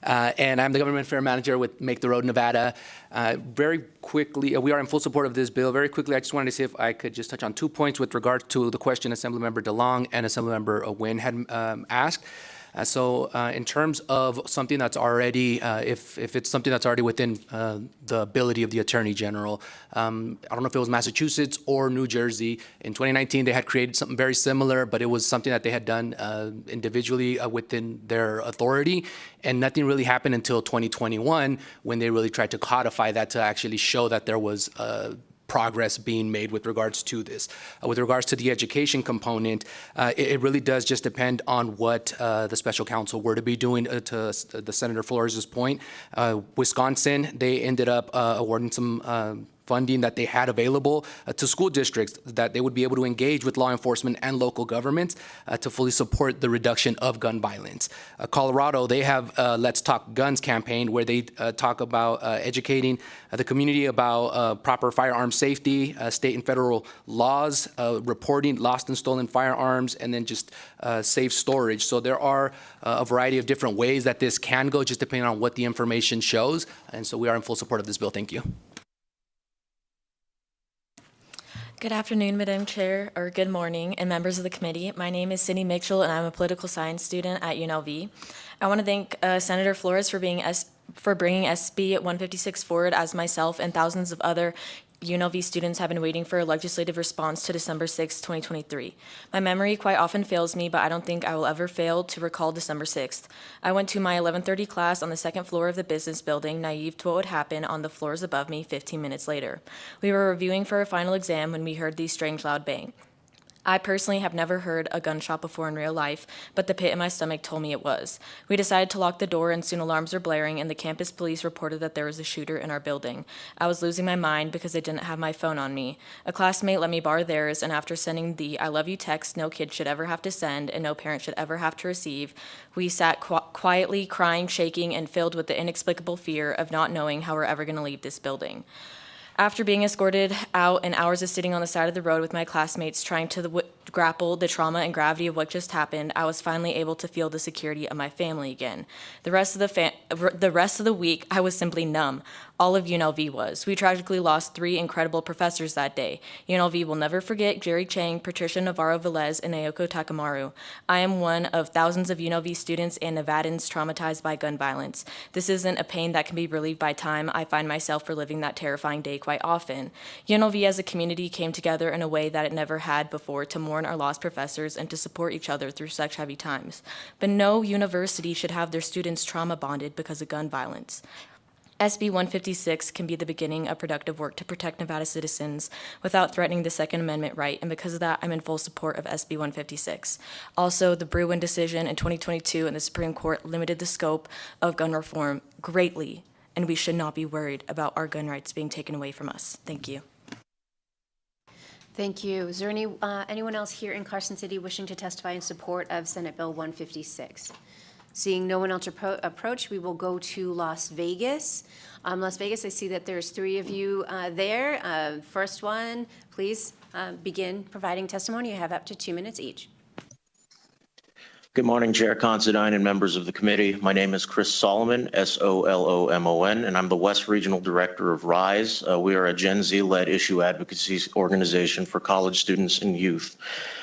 And I'm the Government Affairs Manager with Make the Road Nevada. Very quickly, we are in full support of this bill. Very quickly, I just wanted to see if I could just touch on 2 points with regard to the question Assemblymember DeLong and Assemblymember Nguyen had asked. So in terms of something that's already, if it's something that's already within the ability of the Attorney General, I don't know if it was Massachusetts or New Jersey. In 2019, they had created something very similar, but it was something that they had done individually within their authority, and nothing really happened until 2021 when they really tried to codify that to actually show that there was progress being made with regards to this. With regards to the education component, it really does just depend on what the special counsel were to be doing. To the Senator Flores' point, Wisconsin, they ended up awarding some funding that they had available to school districts that they would be able to engage with law enforcement and local governments to fully support the reduction of gun violence. Colorado, they have Let's Talk Guns campaign where they talk about educating the community about proper firearm safety, state and federal laws, reporting lost and stolen firearms, and then just safe storage. So there are a variety of different ways that this can go, just depending on what the information shows. And so we are in full support of this bill. Thank you. Good afternoon, Madam Chair, or good morning, and members of the committee. My name is Cindy Mitchell, and I'm a political science student at UNLV. I want to thank Senator Flores for bringing SB 156 forward, as myself and thousands of other UNLV students have been waiting for a legislative response to December 6, 2023. My memory quite often fails me, but I don't think I will ever fail to recall December 6th. I went to my 11:30 class on the second floor of the business building, naive to what would happen on the floors above me 15 minutes later. We were reviewing for a final exam when we heard the strange loud bang. I personally have never heard a gunshot before in real life, but the pit in my stomach told me it was. We decided to lock the door, and soon alarms were blaring, and the campus police reported that there was a shooter in our building. I was losing my mind because I didn't have my phone on me. A classmate let me borrow theirs, and after sending the I love you text no kid should ever have to send and no parent should ever have to receive, we sat quietly crying, shaking, and filled with the inexplicable fear of not knowing how we're ever going to leave this building. After being escorted out and hours of sitting on the side of the road with my classmates trying to grapple the trauma and gravity of what just happened, I was finally able to feel the security of my family again. The rest of the week, I was simply numb. All of UNLV was. We tragically lost 3 incredible professors that day. UNLV will never forget Jerry Chang, Patricia Navarro-Velez, and Naoko Takamaru. I am one of thousands of UNLV students and Nevadans traumatized by gun violence. This isn't a pain that can be relieved by time. I find myself reliving that terrifying day quite often. UNLV as a community came together in a way that it never had before to mourn our lost professors and to support each other through such heavy times. But no university should have their students trauma bonded because of gun violence. SB 156 can be the beginning of productive work to protect Nevada citizens without threatening the Second Amendment right, and because of that, I'm in full support of SB 156. Also, the Bruin decision in 2022 in the Supreme Court limited the scope of gun reform greatly, and we should not be worried about our gun rights being taken away from us. Thank you. Thank you. Is there anyone else here in Carson City wishing to testify in support of Senate Bill 156? Seeing no one else approach, we will go to Las Vegas. Las Vegas, I see that there's three of you there. First one, please begin providing testimony. You have up to 2 minutes each. Good morning, Chair Considine and members of the committee. My name is Chris Solomon, S-O-L-O-M-O-N, and I'm the West Regional Director of RISE. We are a Gen Z-led issue advocacy organization for college students and youth.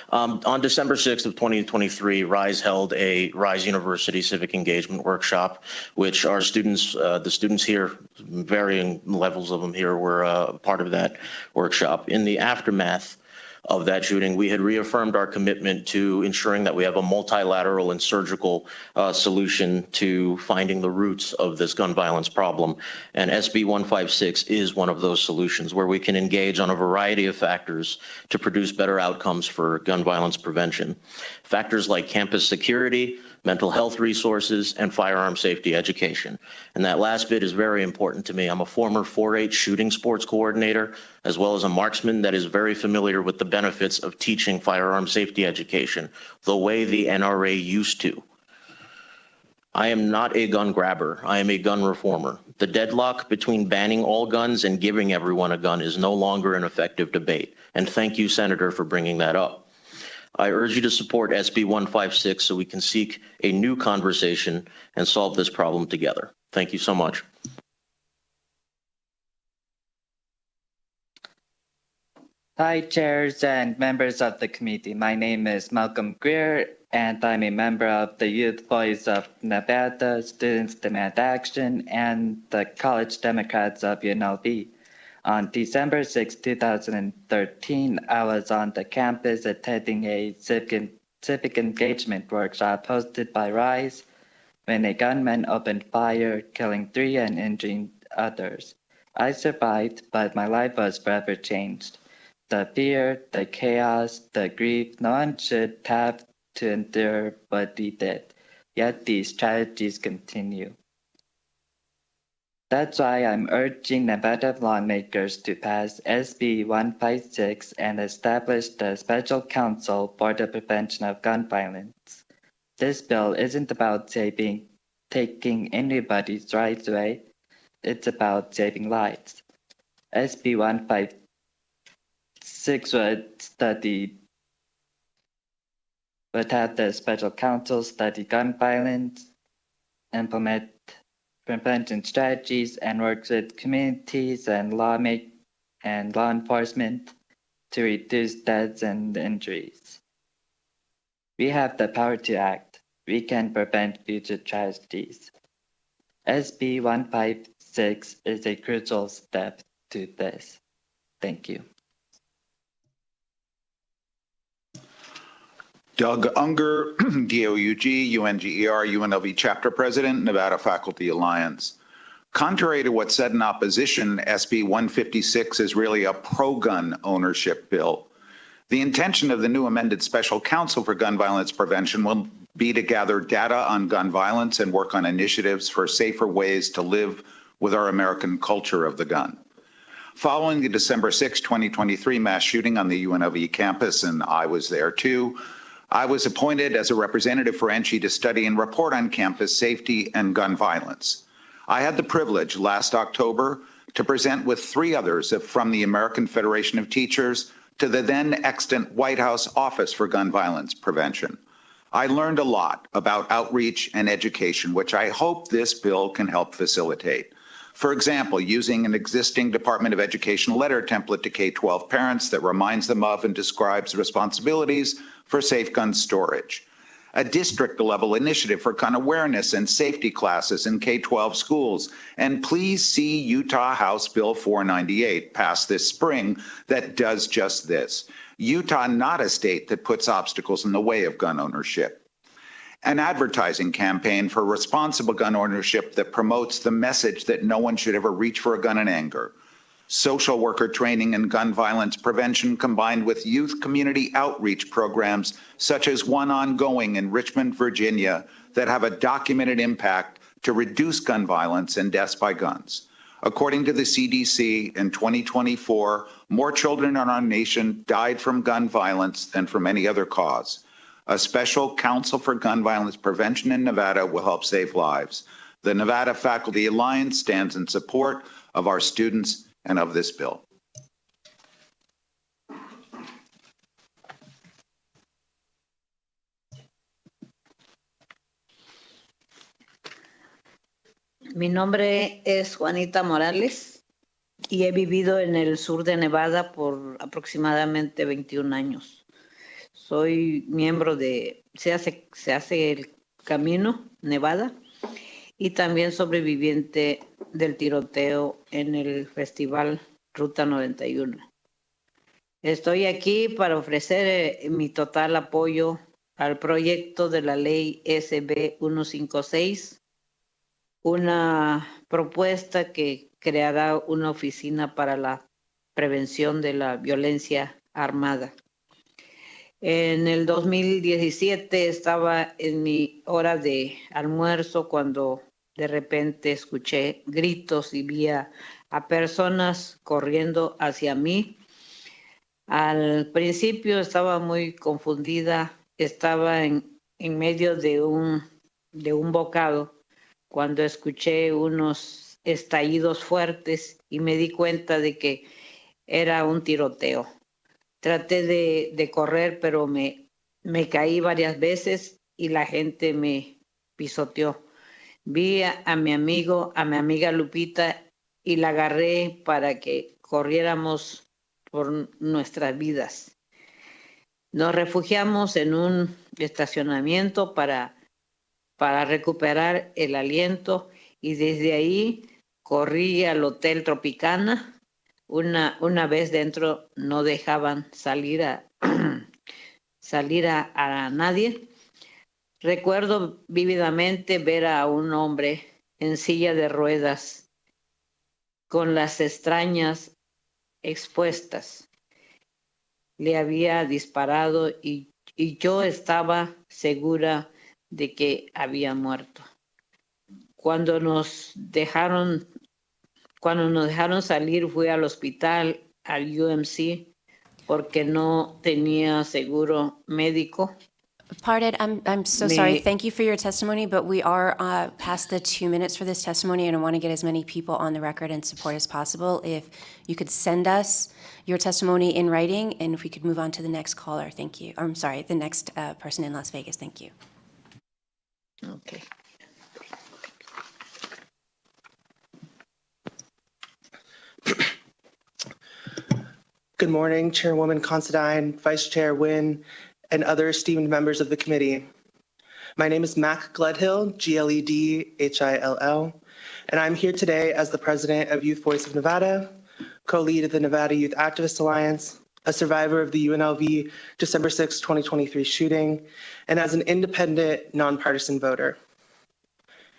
On December 6th of 2023, RISE held a RISE University Civic Engagement Workshop, which our students, the students here, varying levels of them here, were part of that workshop. In the aftermath of that shooting, we had reaffirmed our commitment to ensuring that we have a multilateral and surgical solution to finding the roots of this gun violence problem. And SB 156 is one of those solutions where we can engage on a variety of factors to produce better outcomes for gun violence prevention. Factors like campus security, mental health resources, and firearm safety education. And that last bit is very important to me. I'm a former 4-H shooting sports coordinator, as well as a marksman that is very familiar with the benefits of teaching firearm safety education, the way the NRA used to. I am not a gun grabber. I am a gun reformer. The deadlock between banning all guns and giving everyone a gun is no longer an effective debate. And thank you, Senator, for bringing that up. I urge you to support SB 156 so we can seek a new conversation and solve this problem together. Thank you so much. Hi, chairs and members of the committee. My name is Malcolm Greer, and I'm a member of the Youth Voice of Nevada, Students Demand Action, and the College Democrats of UNLV. On December 6, 2013, I was on the campus attending a civic engagement workshop hosted by RISE when a gunman opened fire, killing 3 and injuring others. I survived, but my life was forever changed. The fear, the chaos, the grief, no one should have to endure what we did. Yet these tragedies continue. That's why I'm urging Nevada lawmakers to pass SB 156 and establish the Special Counsel for the Prevention of Gun Violence. This bill isn't about taking anybody's rights away. It's about saving lives. SB 156 would have the Special Counsel study gun violence, implement prevention strategies, and works with communities and law enforcement to reduce deaths and injuries. We have the power to act. We can prevent future tragedies. SB 156 is a crucial step to this. Thank you. Doug Unger, DOUG, UNGER, UNLV Chapter President, Nevada Faculty Alliance. Contrary to what's said in opposition, SB 156 is really a pro-gun ownership bill. The intention of the new amended Special Counsel for Gun Violence Prevention will be to gather data on gun violence and work on initiatives for safer ways to live with our American culture of the gun. Following the December 6, 2023 mass shooting on the UNLV campus, and I was there too, I was appointed as a representative for ENCHI to study and report on campus safety and gun violence. I had the privilege last October to present with 3 others from the American Federation of Teachers to the then extant White House Office for Gun Violence Prevention. I learned a lot about outreach and education, which I hope this bill can help facilitate. For example, using an existing Department of Education letter template to K-12 parents that reminds them of and describes responsibilities for safe gun storage. A district-level initiative for gun awareness and safety classes in K-12 schools. And please see Utah House Bill 498 passed this spring that does just this. Utah not a state that puts obstacles in the way of gun ownership. an advertising campaign for responsible gun ownership that promotes the message that no one should ever reach for a gun in anger, social worker training in gun violence prevention combined with youth community outreach programs such as one ongoing in Richmond, Virginia, that have a documented impact to reduce gun violence and deaths by guns. According to the CDC, in 2024, more children in our nation died from gun violence than from any other cause. A special Council for Gun Violence Prevention in Nevada will help save lives. The Nevada Faculty Alliance stands in support of our students and of this bill. Mi nombre es Juanita Morales y he vivido en el sur de Nevada por aproximadamente 21 años. Soy miembro de Se hace el Camino Nevada y también sobreviviente del tiroteo en el Festival Ruta 91. Estoy aquí para ofrecer mi total apoyo al proyecto de la ley SB 156, una propuesta que creará una oficina para la prevención de la violencia armada. En el 2017 estaba en mi hora de almuerzo cuando de repente escuché gritos y vi a personas corriendo hacia mí. Al principio estaba muy confundida, estaba en medio de un bocado cuando escuché unos estallidos fuertes y me di cuenta de que era un tiroteo. Traté de correr, pero me caí varias veces y la gente me pisoteó. Vi a mi amiga Lupita, y la agarré para que corriéramos por nuestras vidas. Nos refugiamos en un estacionamiento para recuperar el aliento y desde ahí corrí al Hotel Tropicana. Una vez dentro no dejaban salir a nadie. Recuerdo vívidamente ver a un hombre en silla de ruedas con las extrañas expuestas. Le había disparado y yo estaba segura de que había muerto. Cuando nos dejaron salir, fui al hospital, al UMC, porque no tenía seguro médico. Pardon, I'm so sorry. Thank you for your testimony, but we are past the 2 minutes for this testimony, and I want to get as many people on the record and support as possible. If you could send us your testimony in writing, and if we could move on to the next caller, thank you. I'm sorry, the next person in Las Vegas, thank you. Okay. Good morning, Chairwoman Considine, Vice Chair Nguyen, and other esteemed members of the committee. My name is Mac Gledhill, Gledhill, and I'm here today as the president of Youth Voice of Nevada, co-lead of the Nevada Youth Activist Alliance, a survivor of the UNLV December 6, 2023 shooting, and as an independent, nonpartisan voter.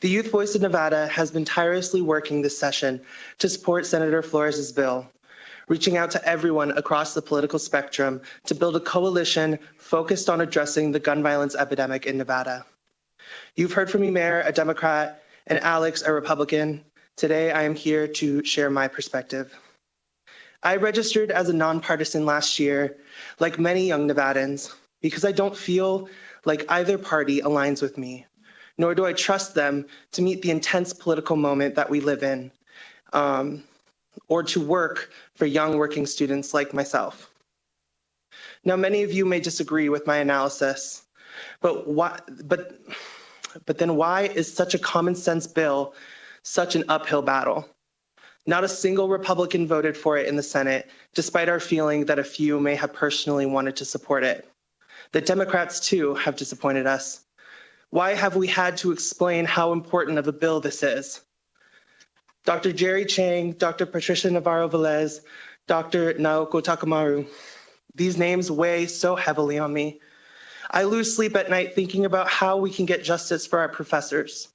The Youth Voice of Nevada has been tirelessly working this session to support Senator Flores' bill, reaching out to everyone across the political spectrum to build a coalition focused on addressing the gun violence epidemic in Nevada. You've heard from me, Mayor, a Democrat, and Alex, a Republican. Today, I am here to share my perspective. I registered as a nonpartisan last year, like many young Nevadans, because I don't feel like either party aligns with me, nor do I trust them to meet the intense political moment that we live in, or to work for young working students like myself. Now, many of you may disagree with my analysis, but then why is such a common sense bill such an uphill battle? Not a single Republican voted for it in the Senate, despite our feeling that a few may have personally wanted to support it. The Democrats, too, have disappointed us. Why have we had to explain how important of a bill this is? Dr. Jerry Chang, Dr. Patricia Navarro-Velez, Dr. Naoko Takamaru, these names weigh so heavily on me. I lose sleep at night thinking about how we can get justice for our professors.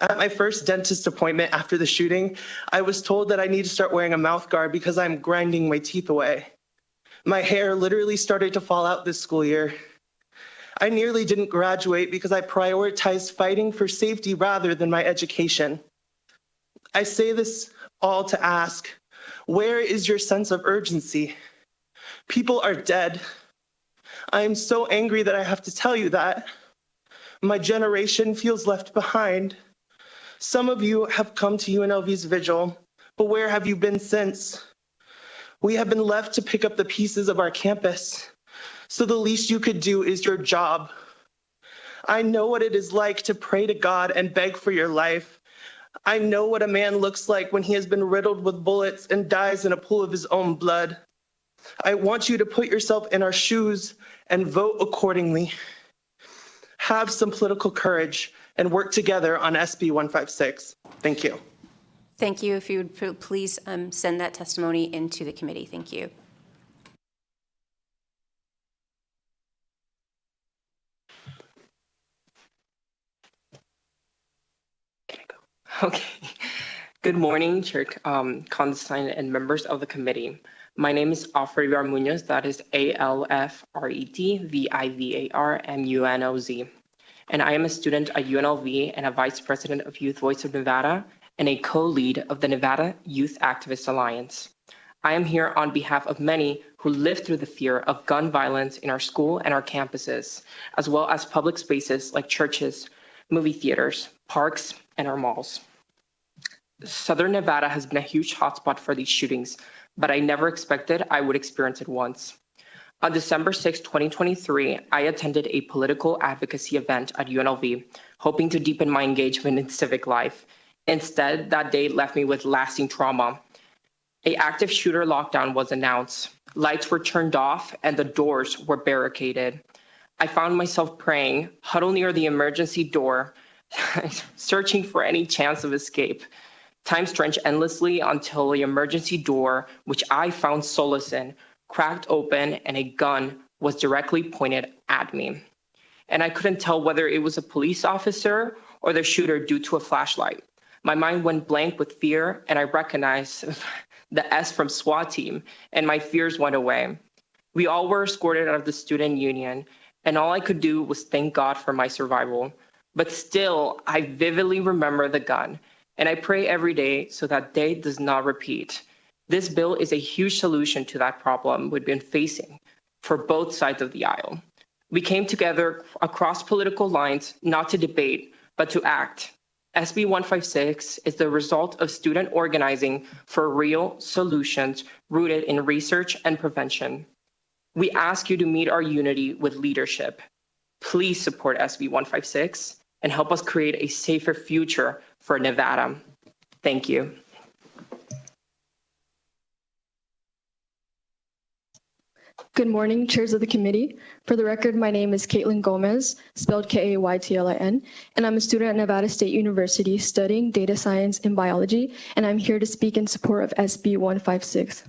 At my first dentist appointment after the shooting, I was told that I need to start wearing a mouth guard because I'm grinding my teeth away. My hair literally started to fall out this school year. I nearly didn't graduate because I prioritized fighting for safety rather than my education. I say this all to ask, where is your sense of urgency? People are dead. I am so angry that I have to tell you that. My generation feels left behind. Some of you have come to UNLV's vigil, but where have you been since? We have been left to pick up the pieces of our campus. So the least you could do is your job. I know what it is like to pray to God and beg for your life. I know what a man looks like when he has been riddled with bullets and dies in a pool of his own blood. I want you to put yourself in our shoes and vote accordingly. Have some political courage and work together on SB 156. Thank you. Thank you. If you would please send that testimony into the committee. Thank you. Okay. Good morning, Chair Constantine and members of the committee. My name is Alfredo Munoz. That is ALFREDVIVARMUNOZ. And I am a student at UNLV and a vice president of Youth Voice of Nevada and a co-lead of the Nevada Youth Activist Alliance. I am here on behalf of many who live through the fear of gun violence in our school and our campuses, as well as public spaces like churches, movie theaters, parks, and our malls. Southern Nevada has been a huge hotspot for these shootings, but I never expected I would experience it once. On December 6, 2023, I attended a political advocacy event at UNLV, hoping to deepen my engagement in civic life. Instead, that day left me with lasting trauma. An active shooter lockdown was announced. Lights were turned off and the doors were barricaded. I found myself praying, huddled near the emergency door, searching for any chance of escape. Time stretched endlessly until the emergency door, which I found solace in, cracked open and a gun was directly pointed at me. And I couldn't tell whether it was a police officer or the shooter due to a flashlight. My mind went blank with fear and I recognized the S from SWAT team and my fears went away. We all were escorted out of the student union and all I could do was thank God for my survival. But still, I vividly remember the gun. And I pray every day so that day does not repeat. This bill is a huge solution to that problem we've been facing for both sides of the aisle. We came together across political lines, not to debate, but to act. SB 156 is the result of student organizing for real solutions rooted in research and prevention. We ask you to meet our unity with leadership. Please support SB 156 and help us create a safer future for Nevada. Thank you. Good morning, chairs of the committee. For the record, my name is Caitlin Gomez, spelled Kaytlin, and I'm a student at Nevada State University studying data science and biology, and I'm here to speak in support of SB 156.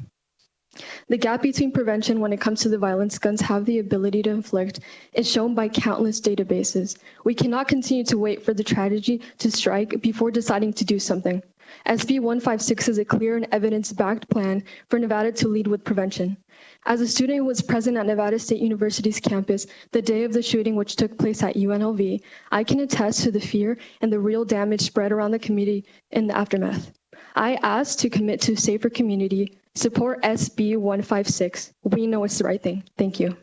The gap between prevention when it comes to the violence guns have the ability to inflict is shown by countless databases. We cannot continue to wait for the tragedy to strike before deciding to do something. SB 156 is a clear and evidence-backed plan for Nevada to lead with prevention. As a student who was present at Nevada State University's campus the day of the shooting which took place at UNLV, I can attest to the fear and the real damage spread around the community in the aftermath. I ask to commit to a safer community, support SB 156. We know it's the right thing. Thank you.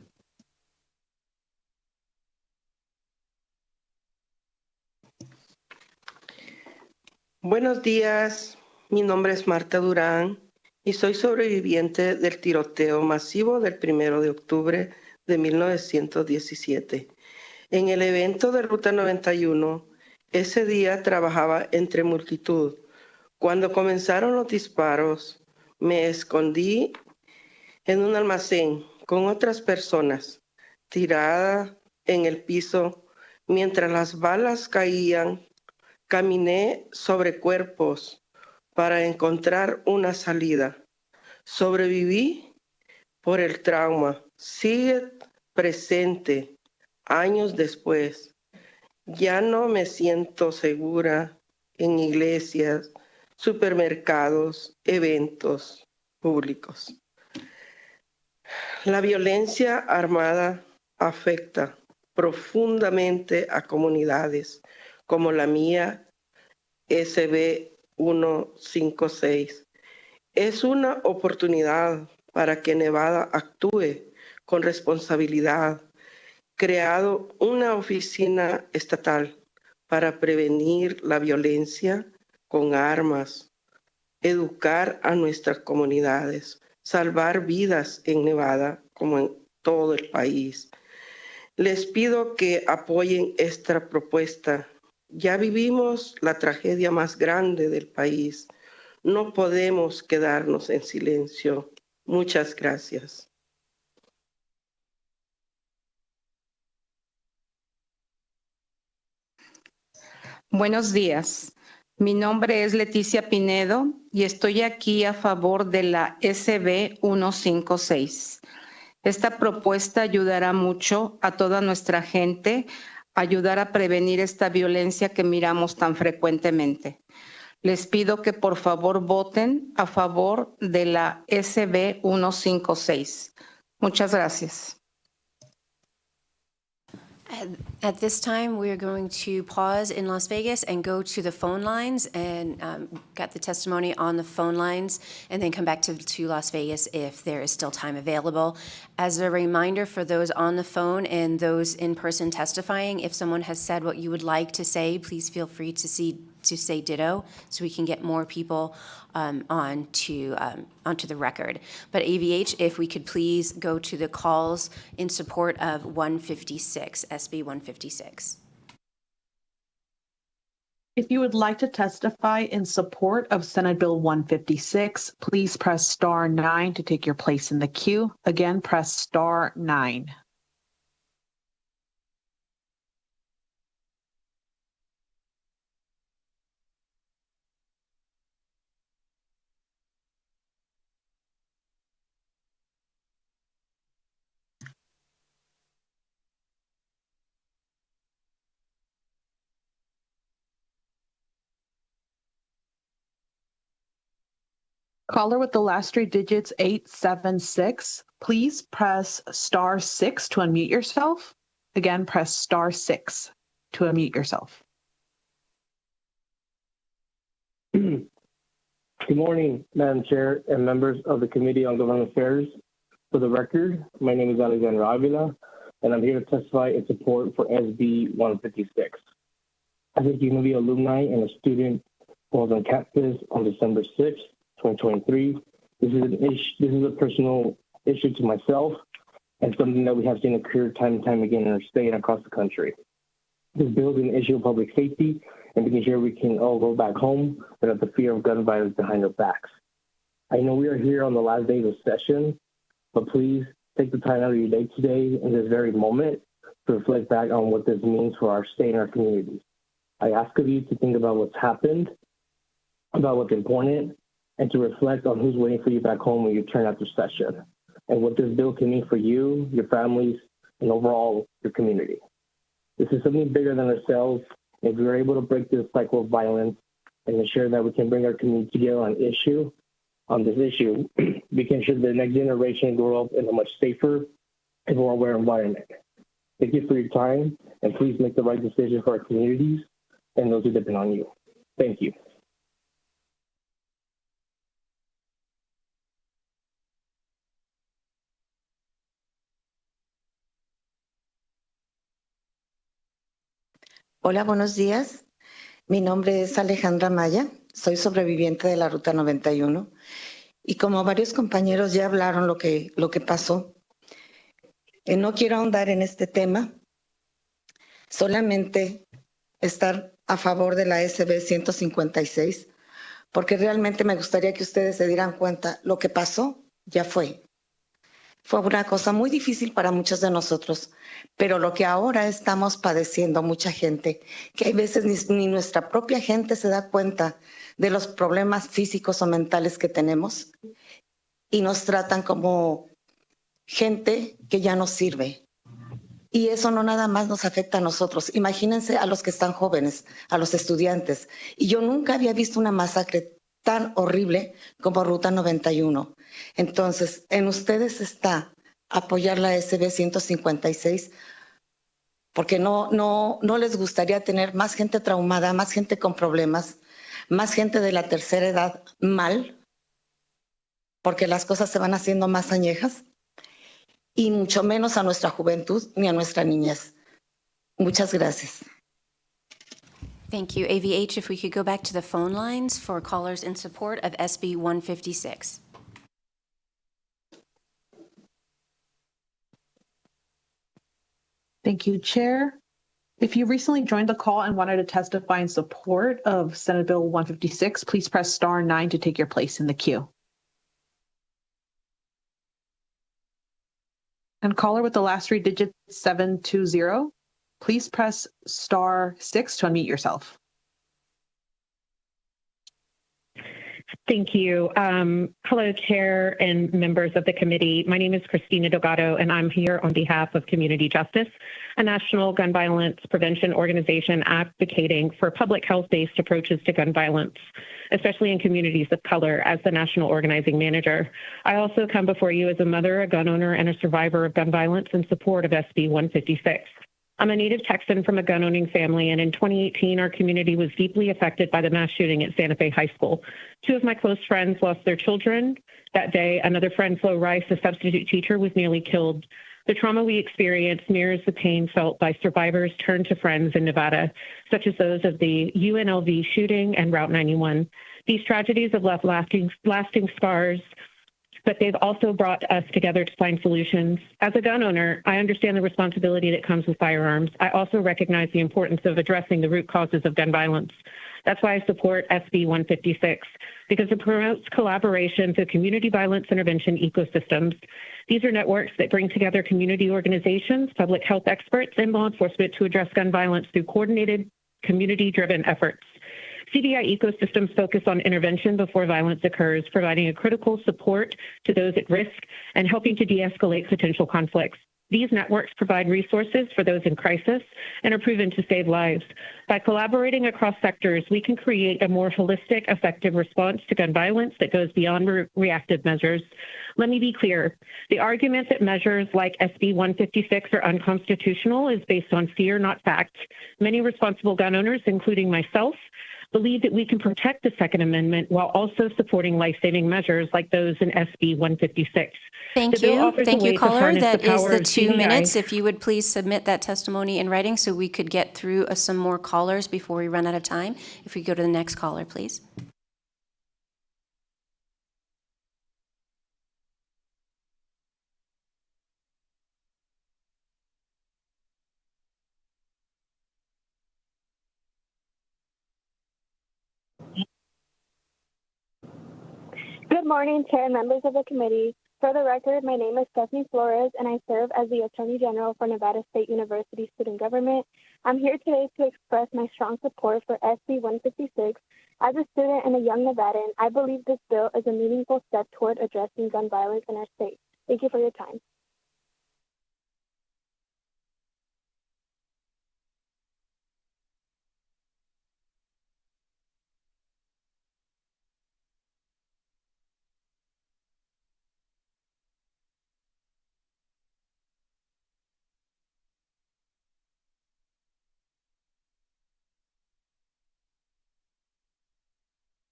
Buenos días, mi nombre es Marta Durán y soy sobreviviente del tiroteo masivo del 1 de octubre de 1917. En el evento de Ruta 91, ese día trabajaba entre multitud. Cuando comenzaron los disparos, me escondí en un almacén con otras personas, tirada en el piso, mientras las balas caían. Caminé sobre cuerpos para encontrar una salida. Sobreviví por el trauma. Sigue presente años después, ya no me siento segura en iglesias, supermercados, eventos públicos. La violencia armada afecta profundamente a comunidades como la mía, SB 156. Es una oportunidad para que Nevada actúe con responsabilidad, creado una oficina estatal para prevenir la violencia con armas, educar a nuestras comunidades, salvar vidas en Nevada como en todo el país. Les pido que apoyen esta propuesta. Ya vivimos la tragedia más grande del país. No podemos quedarnos en silencio. Muchas gracias. Buenos días. Mi nombre es Leticia Pinedo y estoy aquí a favor de la SB 156. Esta propuesta ayudará mucho a toda nuestra gente a ayudar a prevenir esta violencia que miramos tan frecuentemente. Les pido que por favor voten a favor de la SB 156. Muchas gracias. At this time, we are going to pause in Las Vegas and go to the phone lines and get the testimony on the phone lines, and then come back to Las Vegas if there is still time available. As a reminder for those on the phone and those in person testifying, if someone has said what you would like to say, please feel free to say ditto so we can get more people onto the record. But AVH, if we could please go to the calls in support of 156, SB 156. If you would like to testify in support of Senate Bill 156, please press star 9 to take your place in the queue. Again, press star 9. Caller with the last three digits 876, please press star 6 to unmute yourself. Again, press star 6 to unmute yourself. Good morning, Madam Chair and members of the Committee on Government Affairs. For the record, my name is Alexander Avila, and I'm here to testify in support for SB 156. As a UNLV alumni and a student who was on campus on December 6th, 2023, this is a personal issue to myself and something that we have seen occur time and time again in our state and across the country. This bill is an issue of public safety and making sure we can all go back home without the fear of gun violence behind our backs. I know we are here on the last day of the session, but please take the time out of your day today in this very moment to reflect back on what this means for our state and our communities. I ask of you to think about what's happened, about what's important, and to reflect on who's waiting for you back home when you turn after session, and what this bill can mean for you, your families, and overall your community. This is something bigger than ourselves. If we are able to break this cycle of violence and ensure that we can bring our community together on this issue, we can ensure the next generation grow up in a much safer and more aware environment. Thank you for your time, and please make the right decision for our communities and those who depend on you. Thank you. Hola, buenos días. Mi nombre es Alejandra Maya. Soy sobreviviente de la Ruta 91. Y como varios compañeros ya hablaron lo que pasó, no quiero ahondar en este tema, solamente estar a favor de la SB 156, porque realmente me gustaría que ustedes se dieran cuenta, lo que pasó ya fue. Fue una cosa muy difícil para muchos de nosotros, pero lo que ahora estamos padeciendo mucha gente, que hay veces ni nuestra propia gente se da cuenta de los problemas físicos o mentales que tenemos y nos tratan como gente que ya no sirve. Y eso no nada más nos afecta a nosotros. Imagínense a los que están jóvenes, a los estudiantes. Y yo nunca había visto una masacre tan horrible como Ruta 91. Entonces, en ustedes está apoyar la SB 156, porque no les gustaría tener más gente traumada, más gente con problemas, más gente de la tercera edad mal, porque las cosas se van haciendo más añejas, y mucho menos a nuestra juventud ni a nuestra niñez. Muchas gracias. Thank you. AVH, if we could go back to the phone lines for callers in support of SB 156. Thank you, Chair. If you recently joined the call and wanted to testify in support of Senate Bill 156, please press star 9 to take your place in the queue. And caller with the last three digits 720, please press star 6 to unmute yourself. Thank you. Hello, Chair and members of the committee. My name is Christina Delgado, and I'm here on behalf of Community Justice, a national gun violence prevention organization advocating for public health-based approaches to gun violence, especially in communities of color, as the national organizing manager. I also come before you as a mother, a gun owner, and a survivor of gun violence in support of SB 156. I'm a native Texan from a gun-owning family, and in 2018, our community was deeply affected by the mass shooting at Santa Fe High School. Two of my close friends lost their children that day. Another friend, Flo Rice, a substitute teacher, was nearly killed. The trauma we experienced mirrors the pain felt by survivors turned to friends in Nevada, such as those of the UNLV shooting and Route 91. These tragedies have left lasting scars, but they've also brought us together to find solutions. As a gun owner, I understand the responsibility that comes with firearms. I also recognize the importance of addressing the root causes of gun violence. That's why I support SB 156, because it promotes collaboration through community violence intervention ecosystems. These are networks that bring together community organizations, public health experts, and law enforcement to address gun violence through coordinated, community-driven efforts. CVI ecosystems focus on intervention before violence occurs, providing a critical support to those at risk and helping to de-escalate potential conflicts. These networks provide resources for those in crisis and are proven to save lives. By collaborating across sectors, we can create a more holistic, effective response to gun violence that goes beyond reactive measures. Let me be clear. The argument that measures like SB 156 are unconstitutional is based on fear, not fact. Many responsible gun owners, including myself, believe that we can protect the Second Amendment while also supporting life-saving measures like those in SB 156. Thank you, caller. That is the 2 minutes. If you would please submit that testimony in writing so we could get through some more callers before we run out of time. If we go to the next caller, please. Good morning, Chair and members of the committee. For the record, my name is Stephanie Flores, and I serve as the Attorney General for Nevada State University Student Government. I'm here today to express my strong support for SB 156. As a student and a young Nevadan, I believe this bill is a meaningful step toward addressing gun violence in our state. Thank you for your time.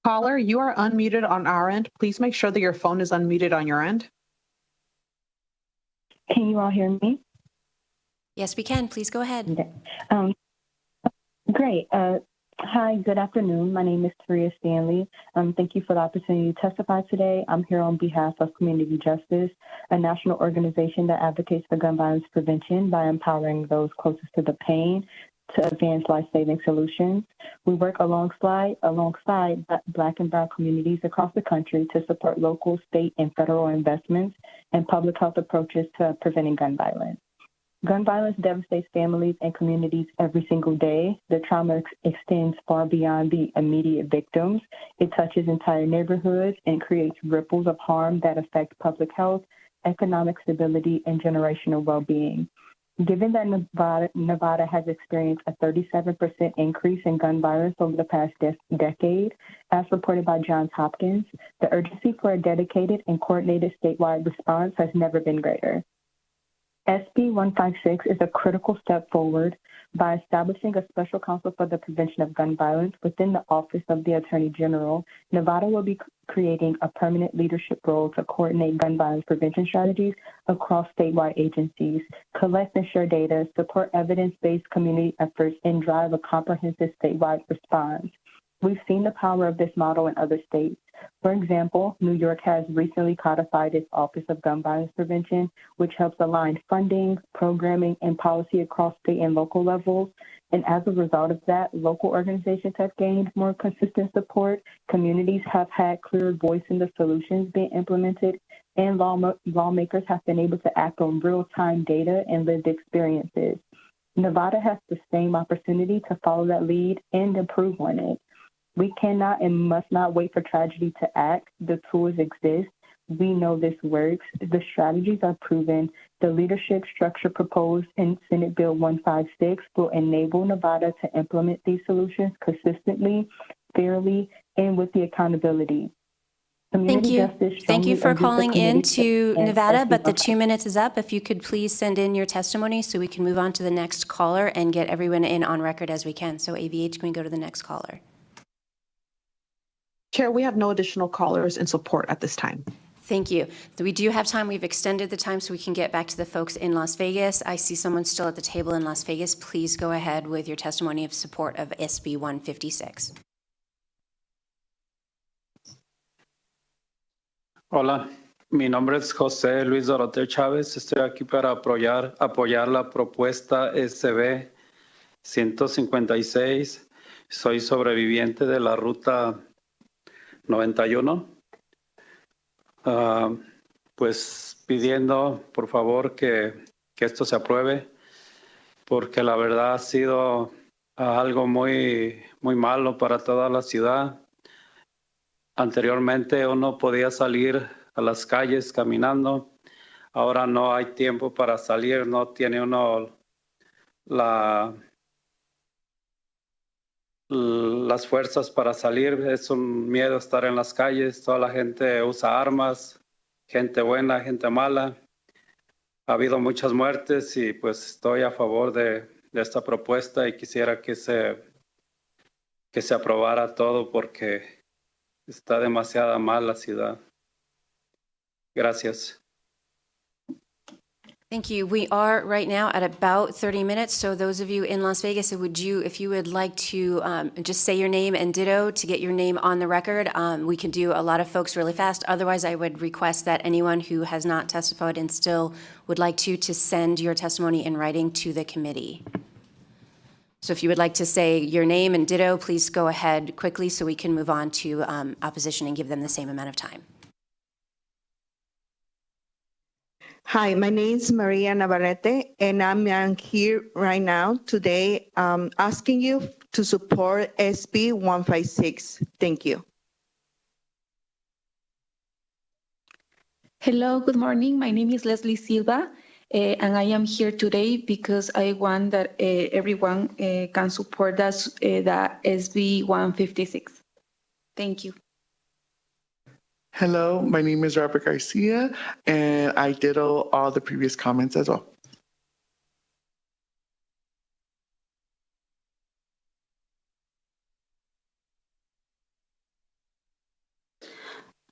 Caller, you are unmuted on our end. Please make sure that your phone is unmuted on your end. Can you all hear me? Yes, we can. Please go ahead. Great. Hi, good afternoon. My name is Taria Stanley. Thank you for the opportunity to testify today. I'm here on behalf of Community Justice, a national organization that advocates for gun violence prevention by empowering those closest to the pain to advance life-saving solutions. We work alongside Black and Brown communities across the country to support local, state, and federal investments and public health approaches to preventing gun violence. Gun violence devastates families and communities every single day. The trauma extends far beyond the immediate victims. It touches entire neighborhoods and creates ripples of harm that affect public health, economic stability, and generational well-being. Given that Nevada has experienced a 37% increase in gun violence over the past decade, as reported by Johns Hopkins, the urgency for a dedicated and coordinated statewide response has never been greater. SB 156 is a critical step forward by establishing a special counsel for the prevention of gun violence within the Office of the Attorney General. Nevada will be creating a permanent leadership role to coordinate gun violence prevention strategies across statewide agencies, collect and share data, support evidence-based community efforts, and drive a comprehensive statewide response. We've seen the power of this model in other states. For example, New York has recently codified its Office of Gun Violence Prevention, which helps align funding, programming, and policy across state and local levels. And as a result of that, local organizations have gained more consistent support, communities have had clearer voice in the solutions being implemented, and lawmakers have been able to act on real-time data and lived experiences. Nevada has the same opportunity to follow that lead and improve on it. We cannot and must not wait for tragedy to act. The tools exist. We know this works. The strategies are proven. The leadership structure proposed in Senate Bill 156 will enable Nevada to implement these solutions consistently, fairly, and with the accountability. Thank you. Thank you for calling in to Nevada, but the 2 minutes is up. If you could please send in your testimony so we can move on to the next caller and get everyone in on record as we can. So AVH, can we go to the next caller? Chair, we have no additional callers in support at this time. Thank you. We do have time. We've extended the time so we can get back to the folks in Las Vegas. I see someone still at the table in Las Vegas. Please go ahead with your testimony of support of SB 156. Hola, mi nombre es José Luis Doroteo Chávez. Estoy aquí para apoyar la propuesta SB 156. Soy sobreviviente de la ruta 91. Pues pidiendo, por favor, que esto se apruebe, porque la verdad ha sido algo muy malo para toda la ciudad. Anteriormente uno podía salir a las calles caminando. Ahora no hay tiempo para salir, no tiene uno las fuerzas para salir. Es un miedo estar en las calles. Toda la gente usa armas, gente buena, gente mala. Ha habido muchas muertes y pues estoy a favor de esta propuesta y quisiera que se aprobara todo porque está demasiado mal la ciudad. Gracias. Thank you. We are right now at about 30 minutes. So those of you in Las Vegas, if you would like to just say your name and ditto to get your name on the record, we can do a lot of folks really fast. Otherwise, I would request that anyone who has not testified and still would like to send your testimony in writing to the committee. So if you would like to say your name and ditto, please go ahead quickly so we can move on to opposition and give them the same amount of time. Hi, my name is Maria Navarrete, and I'm here right now today asking you to support SB 156. Thank you. Hello, good morning. My name is Leslie Silva, and I am here today because I want that everyone can support us, the SB 156. Thank you. Hello, my name is Robert Garcia, and I ditto all the previous comments as well.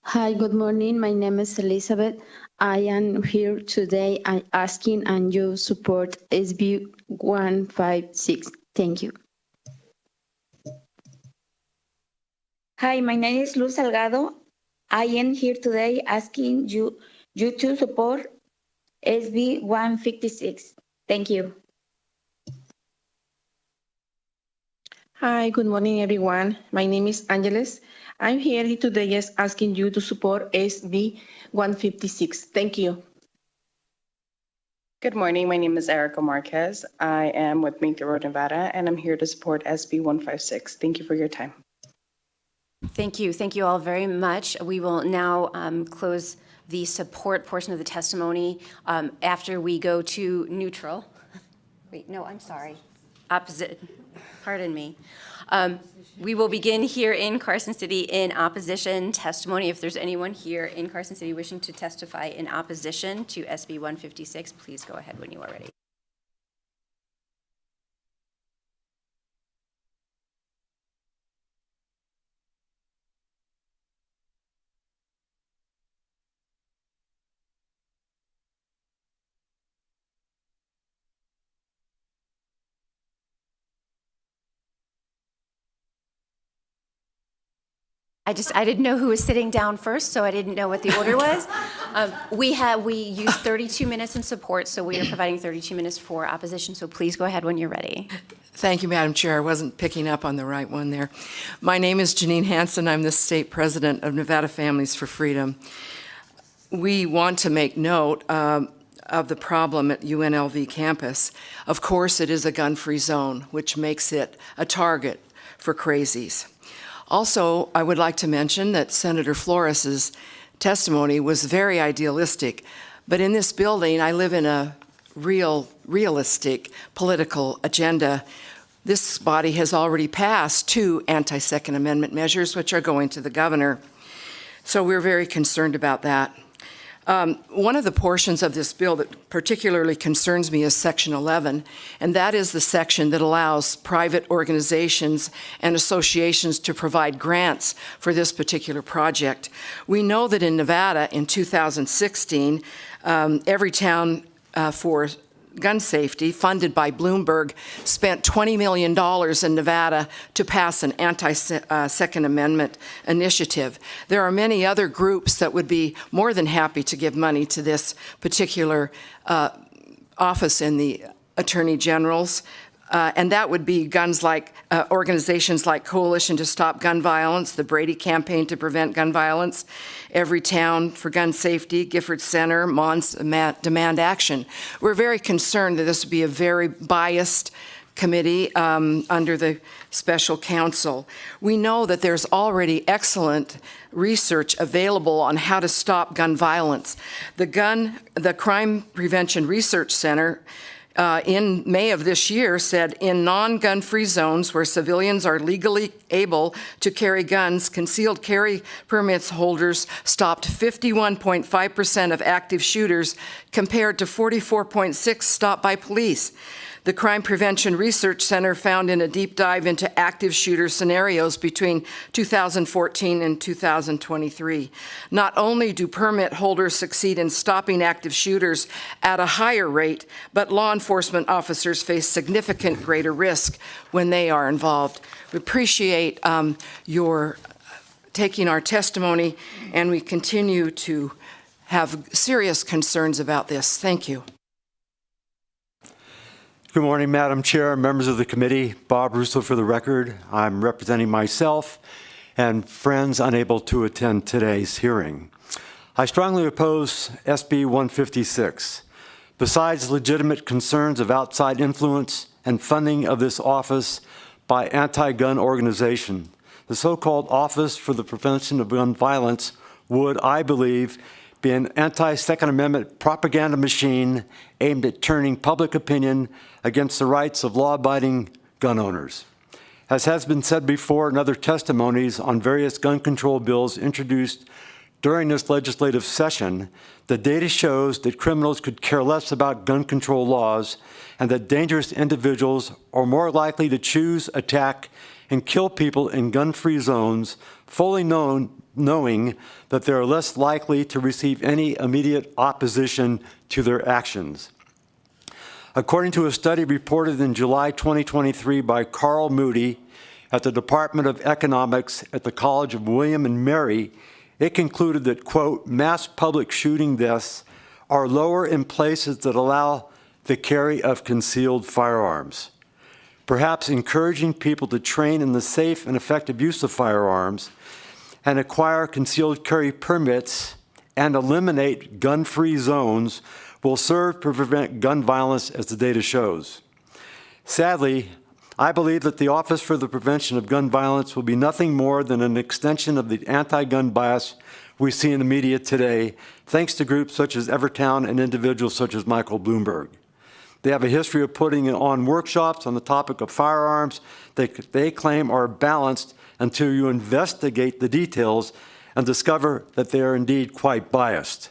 Hi, good morning. My name is Elizabeth. I am here today asking and you support SB 156. Thank you. Hi, my name is Luz Salgado. I am here today asking you to support SB 156. Thank you. Hi, good morning, everyone. My name is Angeles. I'm here today asking you to support SB 156. Thank you. Good morning. My name is Erica Marquez. I am with Make the Road Nevada, and I'm here to support SB 156. Thank you for your time. Thank you. Thank you all very much. We will now close the support portion of the testimony after we go to neutral. Wait, no, I'm sorry. Opposite, pardon me. We will begin here in Carson City in opposition testimony. If there's anyone here in Carson City wishing to testify in opposition to SB 156, please go ahead when you are ready. I didn't know who was sitting down first, so I didn't know what the order was. We used 32 minutes in support, so we are providing 32 minutes for opposition, so please go ahead when you're ready. Thank you, Madam Chair. I wasn't picking up on the right one there. My name is Janine Hansen. I'm the state president of Nevada Families for Freedom. We want to make note of the problem at UNLV campus. Of course, it is a gun-free zone, which makes it a target for crazies. Also, I would like to mention that Senator Flores's testimony was very idealistic, but in this building, I live in a realistic political agenda. This body has already passed 2 anti-Second Amendment measures, which are going to the governor. So we're very concerned about that. One of the portions of this bill that particularly concerns me is Section 11, and that is the section that allows private organizations and associations to provide grants for this particular project. We know that in Nevada in 2016, every town for gun safety, funded by Bloomberg, spent $20 million in Nevada to pass an anti-Second Amendment initiative. There are many other groups that would be more than happy to give money to this particular office in the Attorney General's, and that would be organizations like Coalition to Stop Gun Violence, the Brady Campaign to Prevent Gun Violence, Every Town for Gun Safety, Gifford Center, Mons Demand Action. We're very concerned that this would be a very biased committee under the special counsel. We know that there's already excellent research available on how to stop gun violence. The Crime Prevention Research Center in May of this year said in non-gun-free zones where civilians are legally able to carry guns, concealed carry permits holders stopped 51.5% of active shooters compared to 44.6% stopped by police. The Crime Prevention Research Center found in a deep dive into active shooter scenarios between 2014 and 2023. Not only do permit holders succeed in stopping active shooters at a higher rate, but law enforcement officers face significant greater risk when they are involved. We appreciate your taking our testimony, and we continue to have serious concerns about this. Thank you. Good morning, Madam Chair, members of the committee. Bob Russo for the record. I'm representing myself and friends unable to attend today's hearing. I strongly oppose SB 156. Besides legitimate concerns of outside influence and funding of this office by anti-gun organization, the so-called Office for the Prevention of Gun Violence would, I believe, be an anti-Second Amendment propaganda machine aimed at turning public opinion against the rights of law-abiding gun owners. As has been said before in other testimonies on various gun control bills introduced during this legislative session, the data shows that criminals could care less about gun control laws and that dangerous individuals are more likely to choose, attack, and kill people in gun-free zones, fully knowing that they are less likely to receive any immediate opposition to their actions. According to a study reported in July 2023 by Carl Moody at the Department of Economics at the College of William and Mary, it concluded that, quote, mass public shooting deaths are lower in places that allow the carry of concealed firearms. Perhaps encouraging people to train in the safe and effective use of firearms and acquire concealed carry permits and eliminate gun-free zones will serve to prevent gun violence, as the data shows. Sadly, I believe that the Office for the Prevention of Gun Violence will be nothing more than an extension of the anti-gun bias we see in the media today, thanks to groups such as Evertown and individuals such as Michael Bloomberg. They have a history of putting on workshops on the topic of firearms that they claim are balanced until you investigate the details and discover that they are indeed quite biased.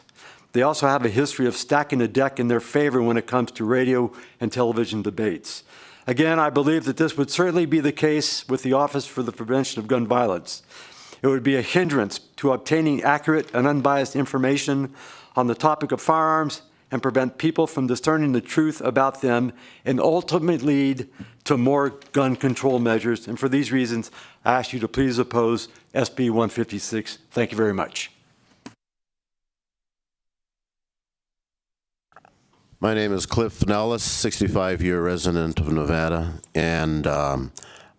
They also have a history of stacking the deck in their favor when it comes to radio and television debates. Again, I believe that this would certainly be the case with the Office for the Prevention of Gun Violence. It would be a hindrance to obtaining accurate and unbiased information on the topic of firearms and prevent people from discerning the truth about them and ultimately lead to more gun control measures. And for these reasons, I ask you to please oppose SB 156. Thank you very much. My name is Cliff Nellis, 65-year resident of Nevada, and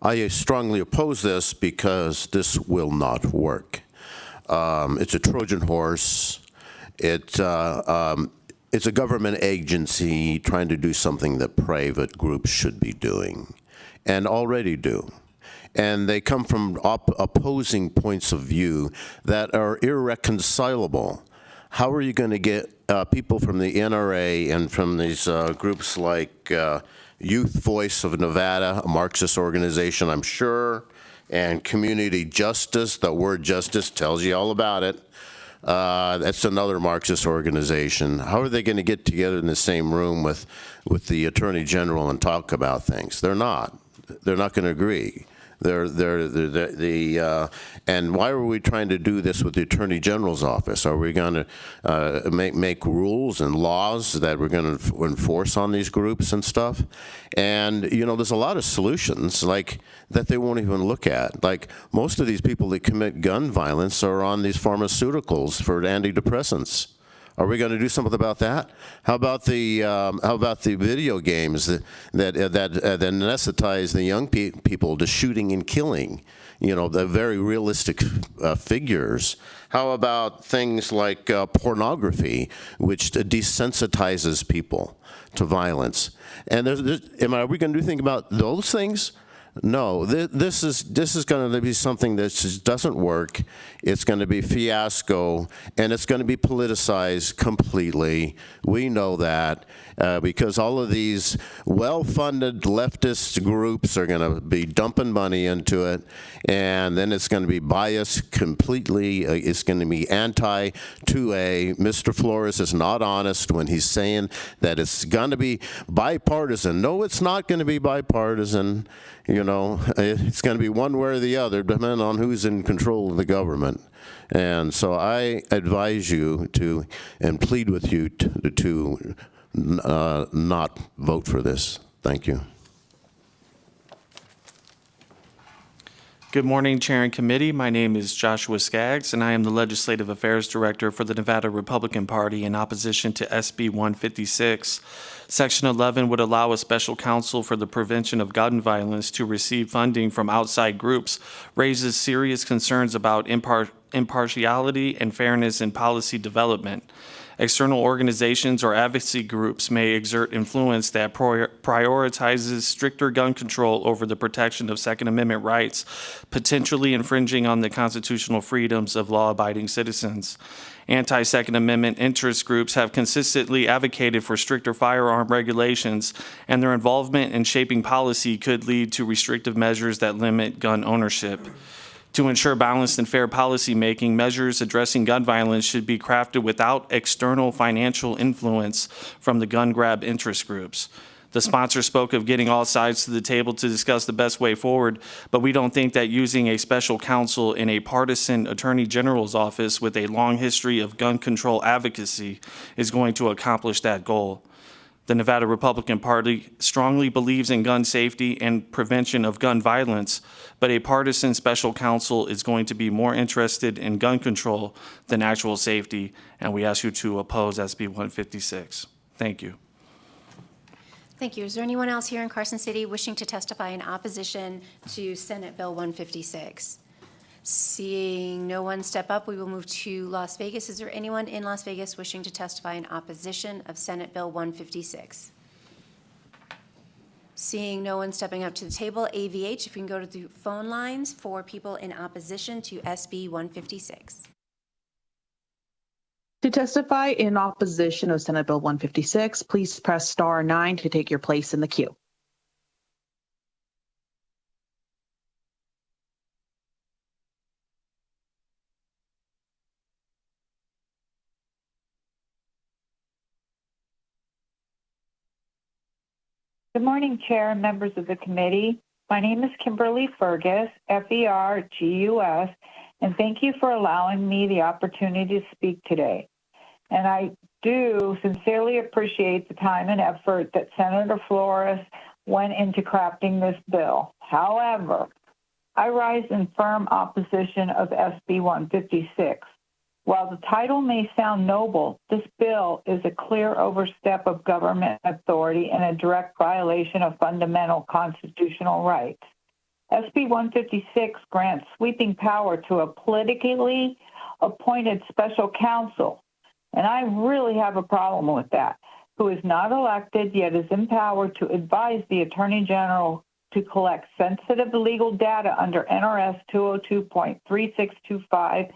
I strongly oppose this because this will not work. It's a Trojan horse. It's a government agency trying to do something that private groups should be doing and already do. And they come from opposing points of view that are irreconcilable. How are you going to get people from the NRA and from these groups like Youth Voice of Nevada, a Marxist organization, I'm sure, and Community Justice, the word justice tells you all about it. That's another Marxist organization. How are they going to get together in the same room with the Attorney General and talk about things? They're not. They're not going to agree. And why are we trying to do this with the Attorney General's office? Are we going to make rules and laws that we're going to enforce on these groups and stuff? And, you know, there's a lot of solutions like that they won't even look at. Like most of these people that commit gun violence are on these pharmaceuticals for antidepressants. Are we going to do something about that? How about the video games that anesthetize the young people to shooting and killing? You know, the very realistic figures. How about things like pornography, which desensitizes people to violence? And are we going to do anything about those things? No, this is going to be something that just doesn't work. It's going to be fiasco, and it's going to be politicized completely. We know that because all of these well-funded leftist groups are going to be dumping money into it, and then it's going to be biased completely. It's going to be anti-2A. Mr. Flores is not honest when he's saying that it's going to be bipartisan. No, it's not going to be bipartisan. You know, it's going to be one way or the other, depending on who's in control of the government. And so I advise you to, and plead with you to not vote for this. Thank you. Good morning, Chair and Committee. My name is Joshua Skaggs, and I am the Legislative Affairs Director for the Nevada Republican Party in opposition to SB 156. Section 11 would allow a special counsel for the prevention of gun violence to receive funding from outside groups, raises serious concerns about impartiality and fairness in policy development. External organizations or advocacy groups may exert influence that prioritizes stricter gun control over the protection of Second Amendment rights, potentially infringing on the constitutional freedoms of law-abiding citizens. Anti-Second Amendment interest groups have consistently advocated for stricter firearm regulations, and their involvement in shaping policy could lead to restrictive measures that limit gun ownership. To ensure balanced and fair policymaking, measures addressing gun violence should be crafted without external financial influence from the gun grab interest groups. The sponsor spoke of getting all sides to the table to discuss the best way forward, but we don't think that using a special counsel in a partisan attorney general's office with a long history of gun control advocacy is going to accomplish that goal. The Nevada Republican Party strongly believes in gun safety and prevention of gun violence, but a partisan special counsel is going to be more interested in gun control than actual safety, and we ask you to oppose SB 156. Thank you. Thank you. Is there anyone else here in Carson City wishing to testify in opposition to Senate Bill 156? Seeing no one step up, we will move to Las Vegas. Is there anyone in Las Vegas wishing to testify in opposition of Senate Bill 156? Seeing no one stepping up to the table, AVH, if you can go to the phone lines for people in opposition to SB 156. To testify in opposition of Senate Bill 156, please press star 9 to take your place in the queue. Good morning, Chair and members of the committee. My name is Kimberly Fergus, Fergus, and thank you for allowing me the opportunity to speak today. And I do sincerely appreciate the time and effort that Senator Flores went into crafting this bill. However, I rise in firm opposition of SB 156. While the title may sound noble, this bill is a clear overstep of government authority and a direct violation of fundamental constitutional rights. SB 156 grants sweeping power to a politically appointed special counsel, and I really have a problem with that, who is not elected yet is empowered to advise the Attorney General to collect sensitive legal data under NRS 202.3625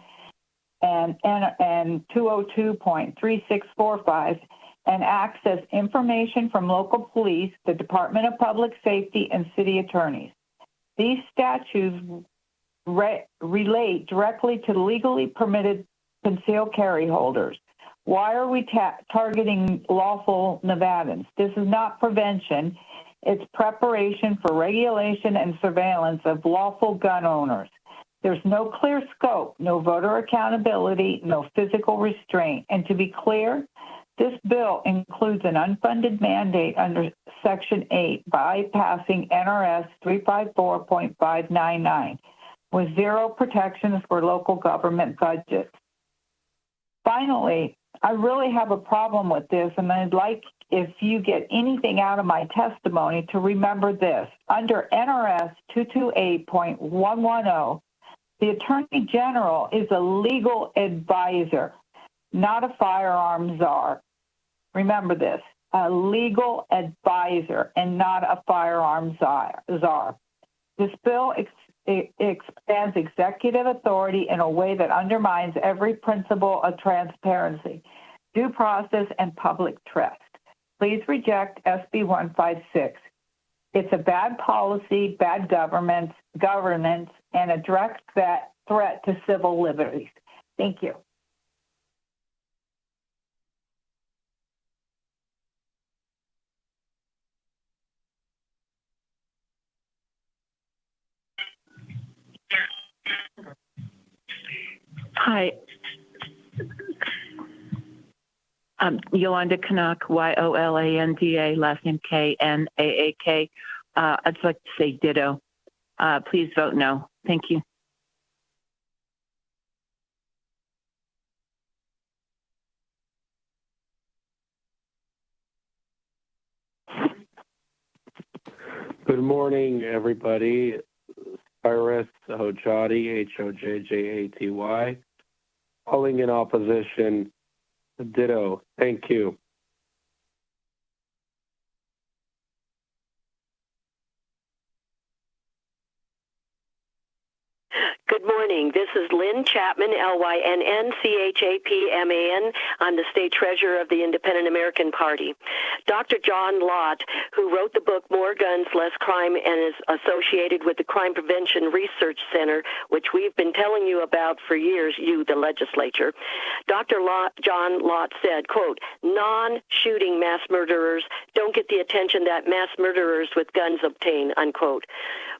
and 202.3645 and access information from local police, the Department of Public Safety, and city attorneys. These statutes relate directly to legally permitted concealed carry holders. Why are we targeting lawful Nevadans? This is not prevention. It's preparation for regulation and surveillance of lawful gun owners. There's no clear scope, no voter accountability, no physical restraint. And to be clear, this bill includes an unfunded mandate under Section 8, bypassing NRS 354.599, with zero protections for local government budgets. Finally, I really have a problem with this, and I'd like, if you get anything out of my testimony, to remember this. Under NRS 228.110, the Attorney General is a legal advisor, not a firearms czar. Remember this, a legal advisor and not a firearms czar. This bill expands executive authority in a way that undermines every principle of transparency, due process, and public trust. Please reject SB 156. It's a bad policy, bad governance, and a direct threat to civil liberties. Thank you. Hi. Yolanda Canuck, Yolanda, last name Knaak. I'd like to say ditto. Please vote no. Thank you. Good morning, everybody. Cyrus Hojjati, Hojjaty, calling in opposition. Ditto. Thank you. Good morning. This is Lynn Chapman, LYNNCHAPMAN. I'm the state treasurer of the Independent American Party. Dr. John Lott, who wrote the book More Guns, Less Crime, and is associated with the Crime Prevention Research Center, which we've been telling you about for years, you, the legislature. Dr. John Lott said, quote, non-shooting mass murderers don't get the attention that mass murderers with guns obtain, unquote.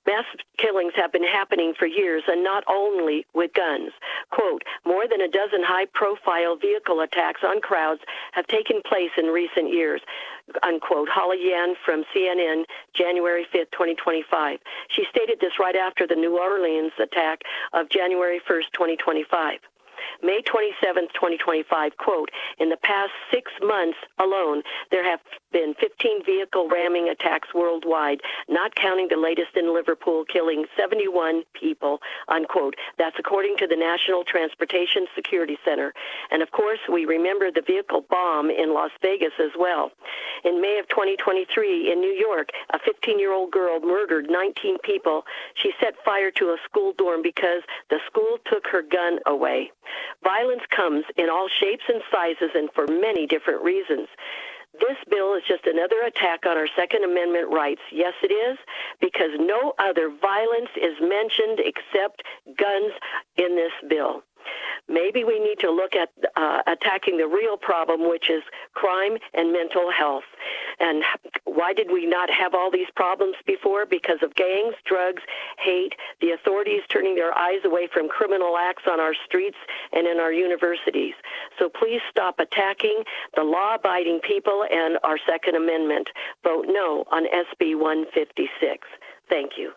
Mass killings have been happening for years, and not only with guns. Quote, more than a dozen high-profile vehicle attacks on crowds have taken place in recent years, unquote. Holly Yan from CNN, January 5th, 2025. She stated this right after the New Orleans attack of January 1st, 2025. May 27th, 2025, quote, in the past 6 months alone, there have been 15 vehicle ramming attacks worldwide, not counting the latest in Liverpool, killing 71 people, unquote. That's according to the National Transportation Security Center. And of course, we remember the vehicle bomb in Las Vegas as well. In May of 2023 in New York, a 15-year-old girl murdered 19 people. She set fire to a school dorm because the school took her gun away. Violence comes in all shapes and sizes and for many different reasons. This bill is just another attack on our Second Amendment rights. Yes, it is, because no other violence is mentioned except guns in this bill. Maybe we need to look at attacking the real problem, which is crime and mental health. And why did we not have all these problems before? Because of gangs, drugs, hate, the authorities turning their eyes away from criminal acts on our streets and in our universities. So please stop attacking the law-abiding people and our Second Amendment. Vote no on SB 156. Thank you.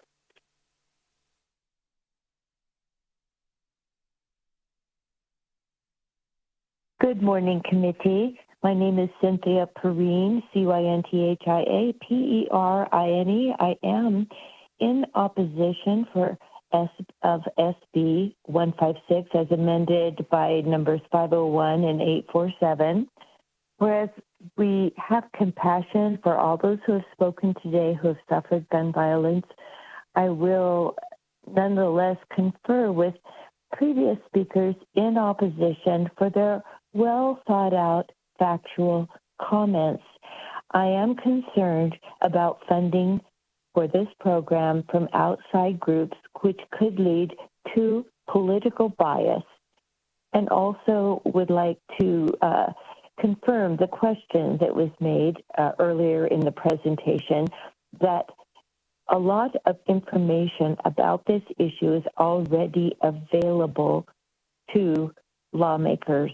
Good morning, committee. My name is Cynthia Perrine, CYNTHIA PERINE. I am in opposition of SB 156 as amended by numbers 501 and 847. Whereas we have compassion for all those who have spoken today who have suffered gun violence, I will nonetheless confer with previous speakers in opposition for their well thought out factual comments. I am concerned about funding for this program from outside groups, which could lead to political bias, and also would like to confirm the question that was made earlier in the presentation, that a lot of information about this issue is already available to lawmakers.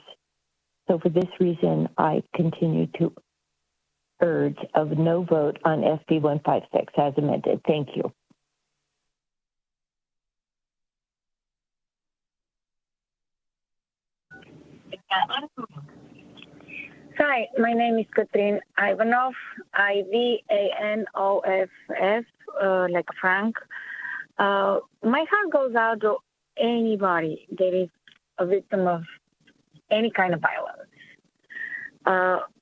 So for this reason, I continue to urge of no vote on SB 156 as amended. Thank you. Hi, my name is Katrin Ivanov, Ivanoff, like Frank. My heart goes out to anybody that is a victim of any kind of violence.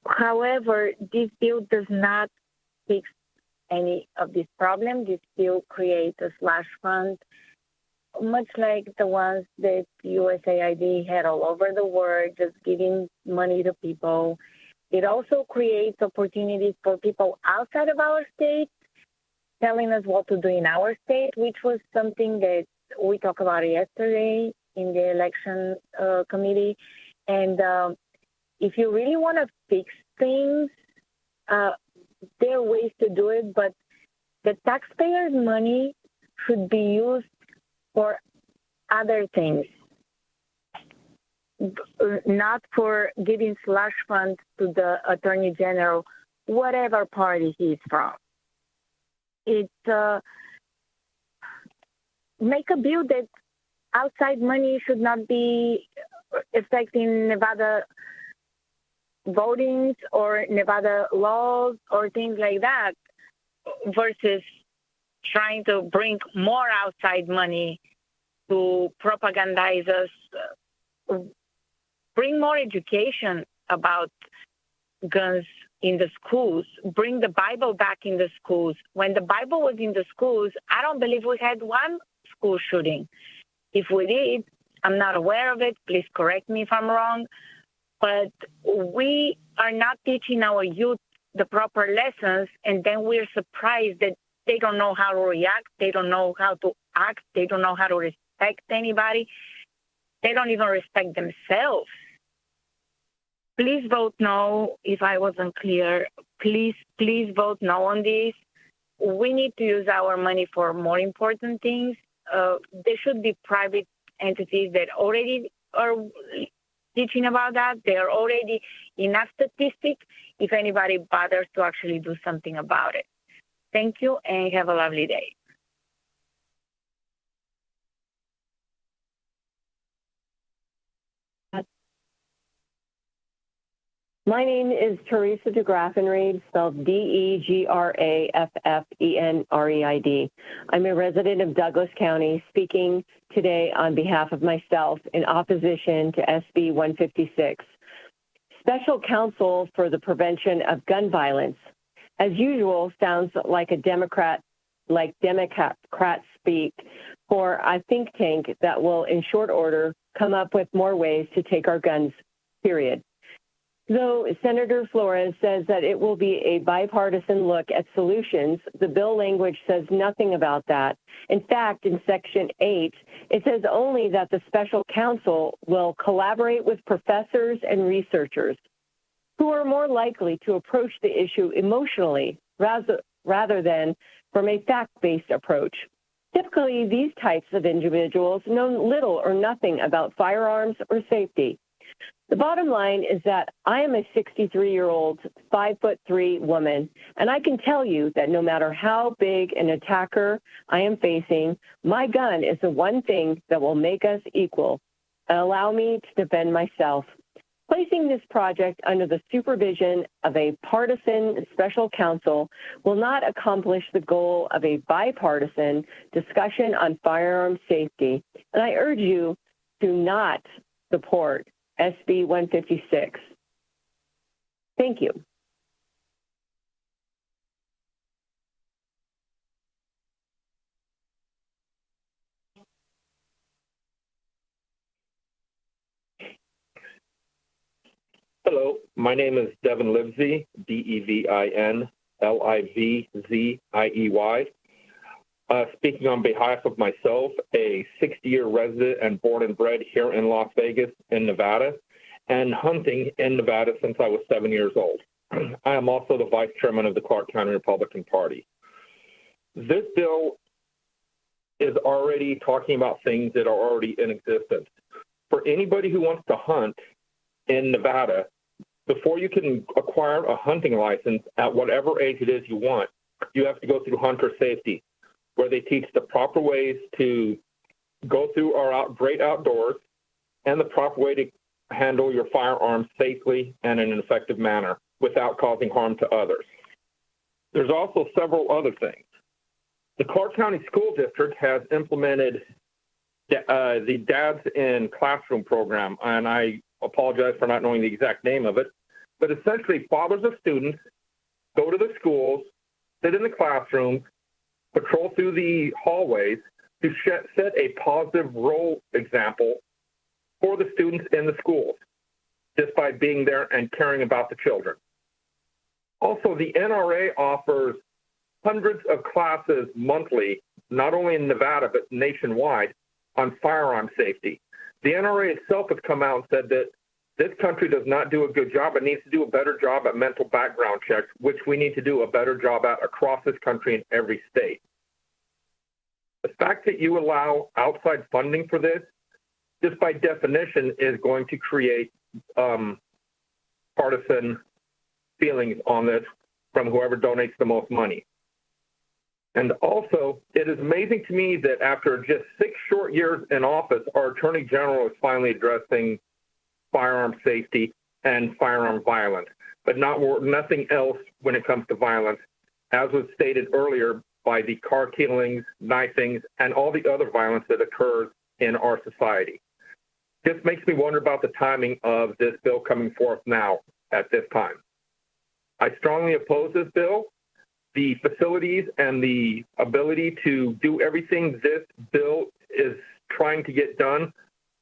However, this bill does not fix any of these problems. This bill creates a slush fund, much like the ones that USAID had all over the world, just giving money to people. It also creates opportunities for people outside of our state, telling us what to do in our state, which was something that we talked about yesterday in the election committee. And if you really want to fix things, there are ways to do it, but the taxpayers' money should be used for other things, not for giving slush funds to the Attorney General, whatever party he's from. It make a bill that outside money should not be affecting Nevada votings or Nevada laws or things like that, versus trying to bring more outside money to propagandize us, bring more education about guns in the schools, bring the Bible back in the schools. When the Bible was in the schools, I don't believe we had one school shooting. If we did, I'm not aware of it. Please correct me if I'm wrong. But we are not teaching our youth the proper lessons, and then we're surprised that they don't know how to react, they don't know how to act, they don't know how to respect anybody. They don't even respect themselves. Please vote no if I wasn't clear. Please vote no on this. We need to use our money for more important things. There should be private entities that already are teaching about that. There are already enough statistics if anybody bothers to actually do something about it. Thank you and have a lovely day. My name is Teresa DeGraffenreid, spelled DeGraffenreid. I'm a resident of Douglas County, speaking today on behalf of myself in opposition to SB 156. Special Counsel for the Prevention of Gun Violence. As usual, sounds like Democrat speak for a think tank that will, in short order, come up with more ways to take our guns, period. Though Senator Flores says that it will be a bipartisan look at solutions, the bill language says nothing about that. In fact, in Section 8, it says only that the special counsel will collaborate with professors and researchers who are more likely to approach the issue emotionally rather than from a fact-based approach. Typically, these types of individuals know little or nothing about firearms or safety. The bottom line is that I am a 63-year-old, 5'3" woman, and I can tell you that no matter how big an attacker I am facing, my gun is the one thing that will make us equal and allow me to defend myself. Placing this project under the supervision of a partisan special counsel will not accomplish the goal of a bipartisan discussion on firearm safety, and I urge you to not support SB 156. Thank you. Hello, my name is Devin Livesey, DEVIN LIVZIEY. Speaking on behalf of myself, a 60-year resident and born and bred here in Las Vegas in Nevada, and hunting in Nevada since I was 7 years old. I am also the vice chairman of the Clark County Republican Party. This bill is already talking about things that are already in existence. For anybody who wants to hunt in Nevada, before you can acquire a hunting license at whatever age it is you want, you have to go through hunter safety, where they teach the proper ways to go through our great outdoors and the proper way to handle your firearms safely and in an effective manner without causing harm to others. There's also several other things. The Clark County School District has implemented the Dads in Classroom program, and I apologize for not knowing the exact name of it, but essentially fathers of students go to the schools, sit in the classrooms, patrol through the hallways to set a positive role example for the students in the schools, just by being there and caring about the children. Also, the NRA offers hundreds of classes monthly, not only in Nevada, but nationwide, on firearm safety. The NRA itself has come out and said that this country does not do a good job. It needs to do a better job at mental background checks, which we need to do a better job at across this country in every state. The fact that you allow outside funding for this, just by definition, is going to create partisan feelings on this from whoever donates the most money. And also, it is amazing to me that after just 6 short years in office, our Attorney General is finally addressing firearm safety and firearm violence, but nothing else when it comes to violence, as was stated earlier by the car killings, knifings, and all the other violence that occurs in our society. This makes me wonder about the timing of this bill coming forth now at this time. I strongly oppose this bill. The facilities and the ability to do everything this bill is trying to get done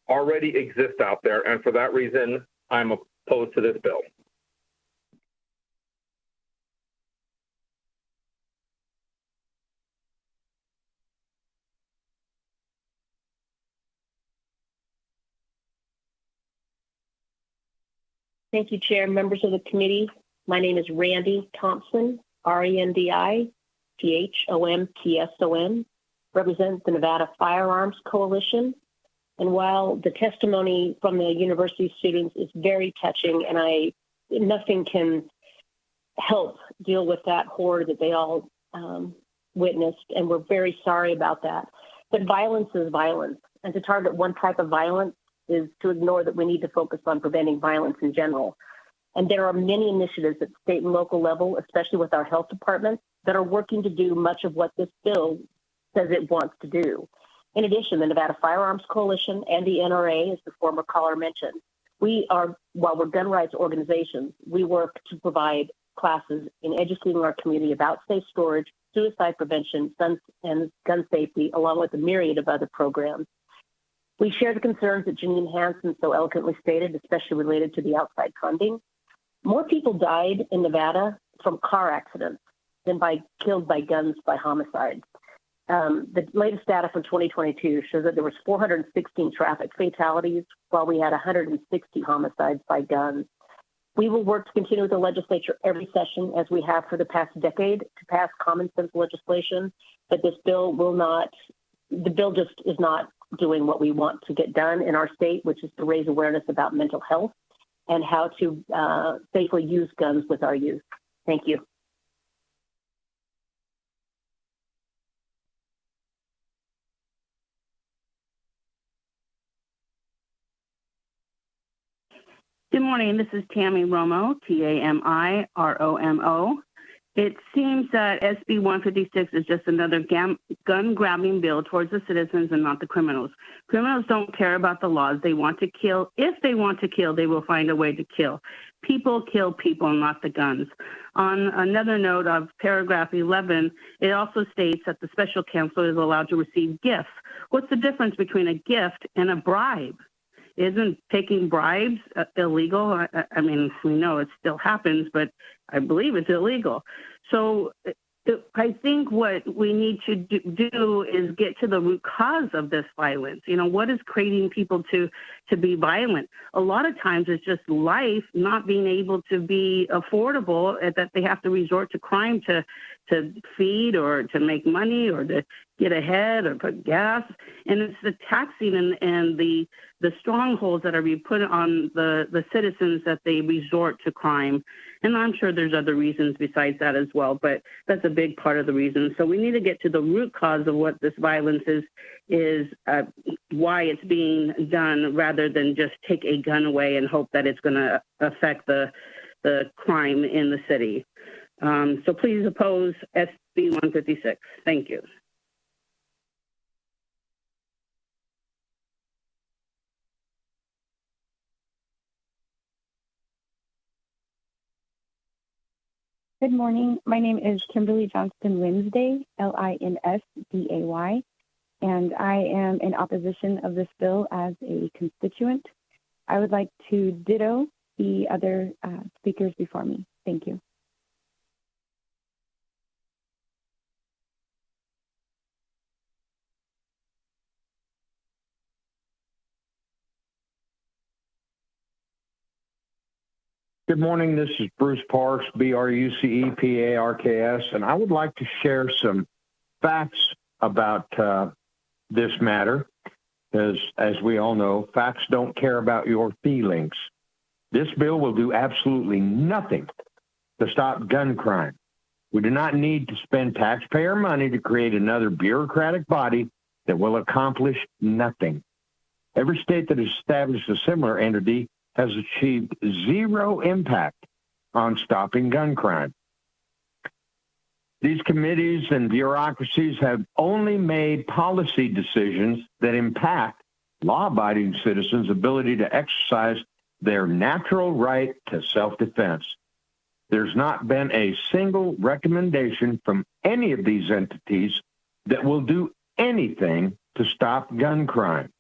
already exist out there, and for that reason, I'm opposed to this bill. Thank you, Chair, members of the committee. My name is Randy Thompson, RENDI-THOMPSON, represent the Nevada Firearms Coalition. And while the testimony from the university students is very touching, and nothing can help deal with that horror that they all witnessed, and we're very sorry about that. But violence is violence, and to target one type of violence is to ignore that we need to focus on preventing violence in general. And there are many initiatives at state and local level, especially with our health department, that are working to do much of what this bill says it wants to do. In addition, the Nevada Firearms Coalition and the NRA, as the former caller mentioned, While we're gun rights organizations, we work to provide classes in educating our community about safe storage, suicide prevention, and gun safety, along with a myriad of other programs. We share the concerns that Janine Hansen so eloquently stated, especially related to the outside funding. More people died in Nevada from car accidents than killed by guns by homicides. The latest data from 2022 shows that there was 416 traffic fatalities, while we had 160 homicides by guns. We will work to continue with the legislature every session, as we have for the past decade, to pass common sense legislation. But the bill just is not doing what we want to get done in our state, which is to raise awareness about mental health and how to safely use guns with our youth. Thank you. Good morning. This is Tammy Romo, T-A-M-I-R-O-M-O. It seems that SB 156 is just another gun-grabbing bill towards the citizens and not the criminals. Criminals don't care about the laws. They want to kill. If they want to kill, they will find a way to kill. People kill people, not the guns. On another note of paragraph 11, it also states that the special counsel is allowed to receive gifts. What's the difference between a gift and a bribe? Isn't taking bribes illegal? I mean, we know it still happens, but I believe it's illegal. So I think what we need to do is get to the root cause of this violence. You know, what is creating people to be violent? A lot of times it's just life not being able to be affordable, that they have to resort to crime to feed or to make money or to get ahead or put gas. And it's the taxing and the strongholds that are being put on the citizens that they resort to crime. And I'm sure there's other reasons besides that as well, but that's a big part of the reason. So we need to get to the root cause of what this violence is why it's being done, rather than just take a gun away and hope that it's going to affect the crime in the city. So please oppose SB 156. Thank you. Good morning. My name is Kimberly Johnston Linsday, Linsday, and I am in opposition of this bill as a constituent. I would like to ditto the other speakers before me. Thank you. Good morning. This is Bruce Parks, B-R-U-C-E-P-A-R-K-S, and I would like to share some facts about this matter. As we all know, facts don't care about your feelings. This bill will do absolutely nothing to stop gun crime. We do not need to spend taxpayer money to create another bureaucratic body that will accomplish nothing. Every state that has established a similar entity has achieved zero impact on stopping gun crime. These committees and bureaucracies have only made policy decisions that impact law-abiding citizens' ability to exercise their natural right to self-defense. There's not been a single recommendation from any of these entities that will do anything to stop gun crime.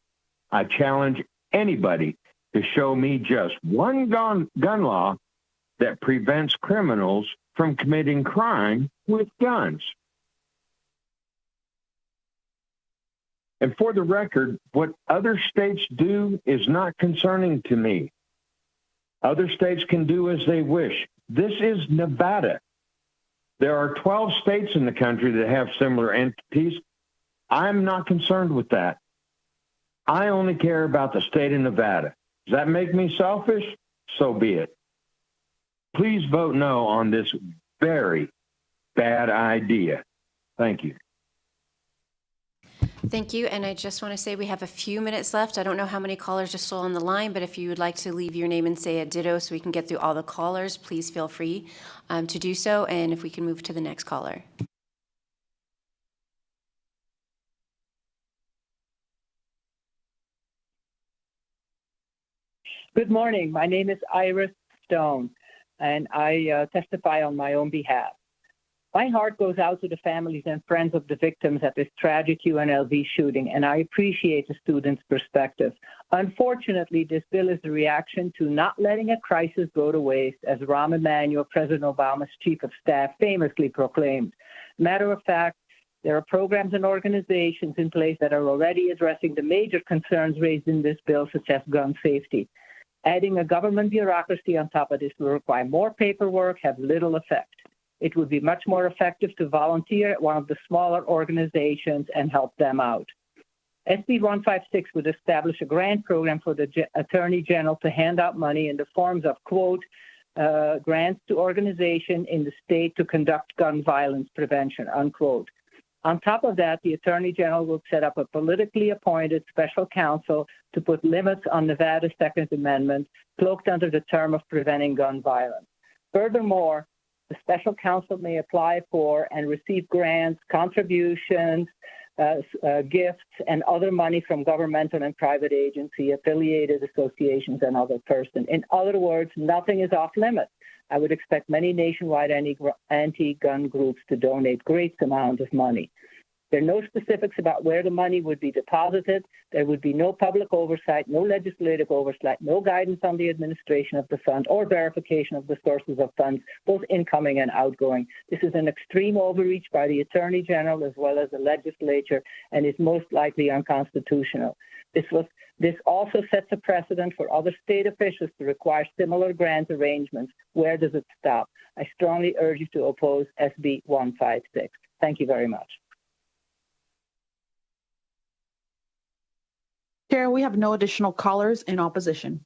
I challenge anybody to show me just one gun law that prevents criminals from committing crime with guns. And for the record, what other states do is not concerning to me. Other states can do as they wish. This is Nevada. There are 12 states in the country that have similar entities. I'm not concerned with that. I only care about the state of Nevada. Does that make me selfish? So be it. Please vote no on this very bad idea. Thank you. Thank you. And I just want to say we have a few minutes left. I don't know how many callers are still on the line, but if you would like to leave your name and say a ditto so we can get through all the callers, please feel free to do so. And if we can move to the next caller. Good morning. My name is Iris Stone, and I testify on my own behalf. My heart goes out to the families and friends of the victims at this tragic UNLV shooting, and I appreciate the students' perspective. Unfortunately, this bill is a reaction to not letting a crisis go to waste, as Rahm Emanuel, President Obama's chief of staff, famously proclaimed. Matter of fact, there are programs and organizations in place that are already addressing the major concerns raised in this bill, such as gun safety. Adding a government bureaucracy on top of this will require more paperwork, have little effect. It would be much more effective to volunteer at one of the smaller organizations and help them out. SB 156 would establish a grant program for the Attorney General to hand out money in the forms of, quote, grants to organizations in the state to conduct gun violence prevention, unquote. On top of that, the Attorney General will set up a politically appointed special counsel to put limits on Nevada's Second Amendment, cloaked under the term of preventing gun violence. Furthermore, the special counsel may apply for and receive grants, contributions, gifts, and other money from governmental and private agency, affiliated associations, and other persons. In other words, nothing is off limits. I would expect many nationwide anti-gun groups to donate great amounts of money. There are no specifics about where the money would be deposited. There would be no public oversight, no legislative oversight, no guidance on the administration of the fund or verification of the sources of funds, both incoming and outgoing. This is an extreme overreach by the Attorney General as well as the legislature and is most likely unconstitutional. This also sets a precedent for other state officials to require similar grant arrangements. Where does it stop? I strongly urge you to oppose SB 156. Thank you very much. Chair, we have no additional callers in opposition.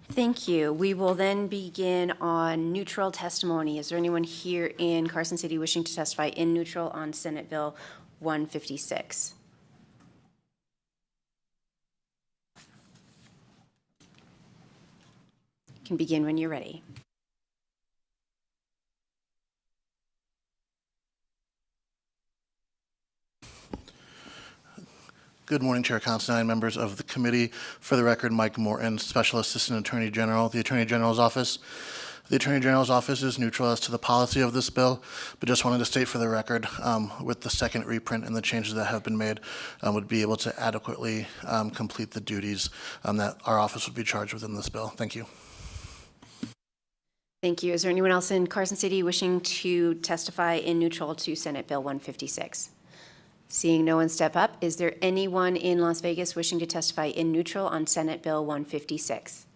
Thank you. We will then begin on neutral testimony. Is there anyone here in Carson City wishing to testify in neutral on Senate Bill 156? You can begin when you're ready. Good morning, Chair Constantine, members of the committee. For the record, Mike Morton, Special Assistant Attorney General, the Attorney General's Office. The Attorney General's Office is neutral as to the policy of this bill, but just wanted to state for the record, with the second reprint and the changes that have been made, would be able to adequately complete the duties that our office would be charged with in this bill. Thank you. Thank you. Is there anyone else in Carson City wishing to testify in neutral to Senate Bill 156? Seeing no one step up, is there anyone in Las Vegas wishing to testify in neutral on Senate Bill 156?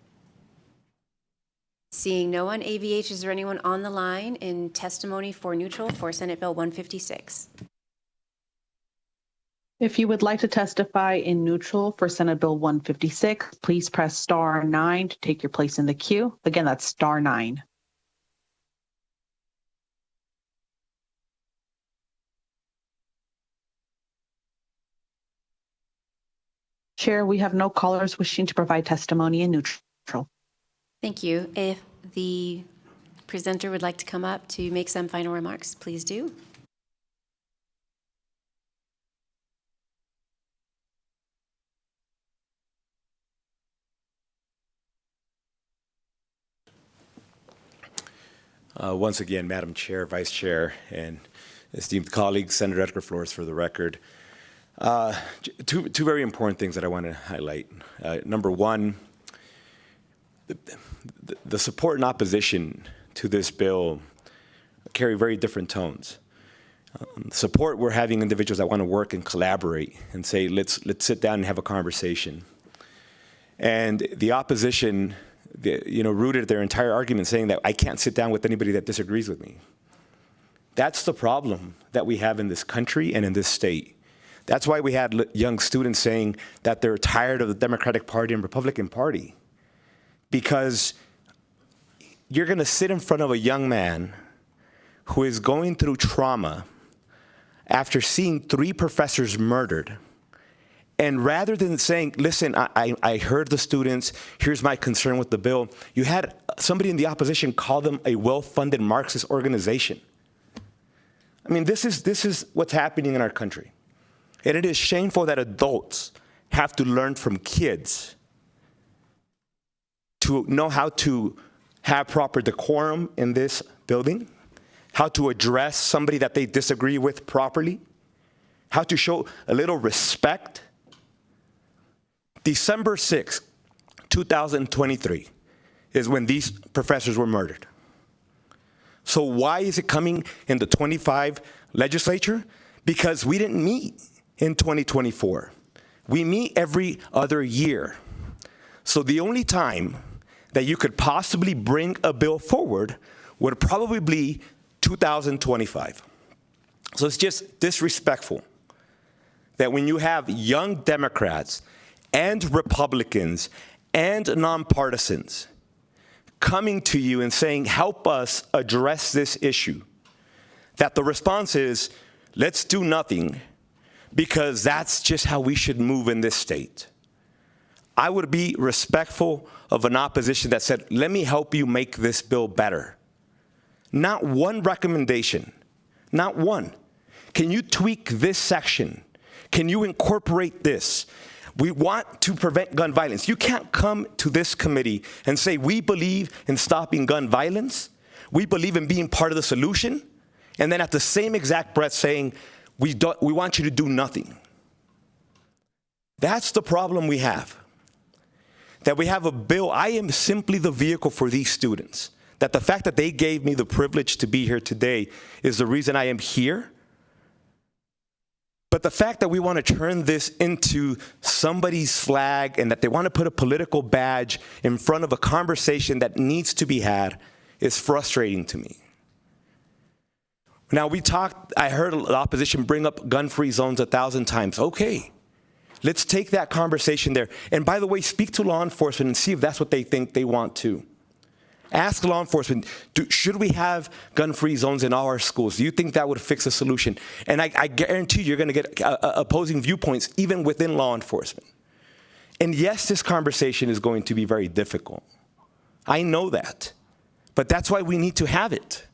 Seeing no one, AVH, is there anyone on the line in testimony for neutral for Senate Bill 156? If you would like to testify in neutral for Senate Bill 156, please press star 9 to take your place in the queue. Again, that's star 9. Chair, we have no callers wishing to provide testimony in neutral. Thank you. If the presenter would like to come up to make some final remarks, please do. Once again, Madam Chair, Vice Chair, and esteemed colleagues, Senator Edgar Flores for the record. Two very important things that I want to highlight. Number one, the support and opposition to this bill carry very different tones. Support, we're having individuals that want to work and collaborate and say, let's sit down and have a conversation. And the opposition, rooted their entire argument saying that I can't sit down with anybody that disagrees with me. That's the problem that we have in this country and in this state. That's why we had young students saying that they're tired of the Democratic Party and Republican Party. Because you're going to sit in front of a young man who is going through trauma after seeing 3 professors murdered. And rather than saying, listen, I heard the students, here's my concern with the bill, you had somebody in the opposition call them a well-funded Marxist organization. I mean, this is what's happening in our country. And it is shameful that adults have to learn from kids to know how to have proper decorum in this building, how to address somebody that they disagree with properly, how to show a little respect. December 6th, 2023 is when these professors were murdered. So why is it coming in the 25 legislature? Because we didn't meet in 2024. We meet every other year. So the only time that you could possibly bring a bill forward would probably be 2025. So it's just disrespectful that when you have young Democrats and Republicans and nonpartisans coming to you and saying, help us address this issue, that the response is, let's do nothing, because that's just how we should move in this state. I would be respectful of an opposition that said, let me help you make this bill better. Not one recommendation, not one. Can you tweak this section? Can you incorporate this? We want to prevent gun violence. You can't come to this committee and say, we believe in stopping gun violence. We believe in being part of the solution. And then at the same exact breath saying, we want you to do nothing. That's the problem we have. That we have a bill. I am simply the vehicle for these students. That the fact that they gave me the privilege to be here today is the reason I am here. But the fact that we want to turn this into somebody's flag and that they want to put a political badge in front of a conversation that needs to be had is frustrating to me. Now, I heard the opposition bring up gun-free zones 1,000 times. Okay, let's take that conversation there. And by the way, speak to law enforcement and see if that's what they think they want to. Ask law enforcement, should we have gun-free zones in all our schools? Do you think that would fix a solution? And I guarantee you're going to get opposing viewpoints even within law enforcement. And yes, this conversation is going to be very difficult. I know that. But that's why we need to have it.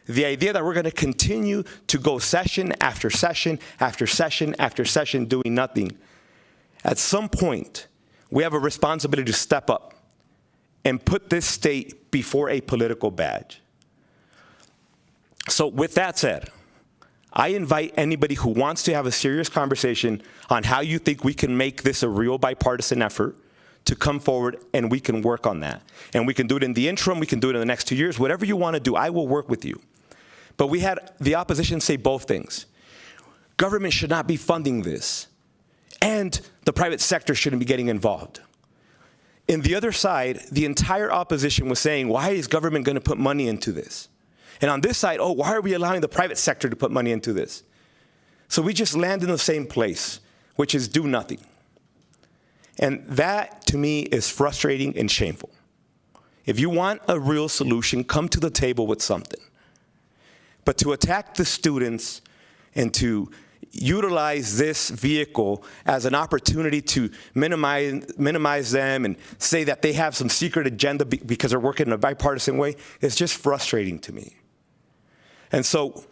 The idea that we're going to continue to go session after session after session after session doing nothing, at some point, we have a responsibility to step up and put this state before a political badge. So with that said, I invite anybody who wants to have a serious conversation on how you think we can make this a real bipartisan effort to come forward, and we can work on that. And we can do it in the interim, we can do it in the next 2 years, whatever you want to do, I will work with you. But we had the opposition say both things. Government should not be funding this, and the private sector shouldn't be getting involved. In the other side, the entire opposition was saying, why is government going to put money into this? And on this side, oh, why are we allowing the private sector to put money into this? So we just land in the same place, which is do nothing. And that, to me, is frustrating and shameful. If you want a real solution, come to the table with something. But to attack the students and to utilize this vehicle as an opportunity to minimize them and say that they have some secret agenda because they're working in a bipartisan way is just frustrating to me. And so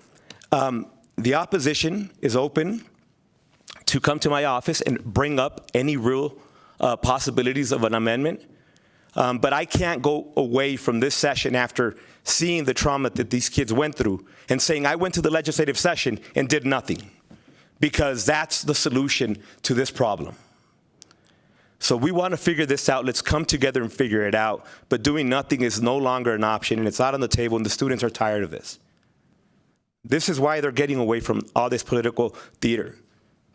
the opposition is open to come to my office and bring up any real possibilities of an amendment. But I can't go away from this session after seeing the trauma that these kids went through and saying I went to the legislative session and did nothing, because that's the solution to this problem. So we want to figure this out. Let's come together and figure it out. But doing nothing is no longer an option, and it's not on the table, and the students are tired of this. This is why they're getting away from all this political theater,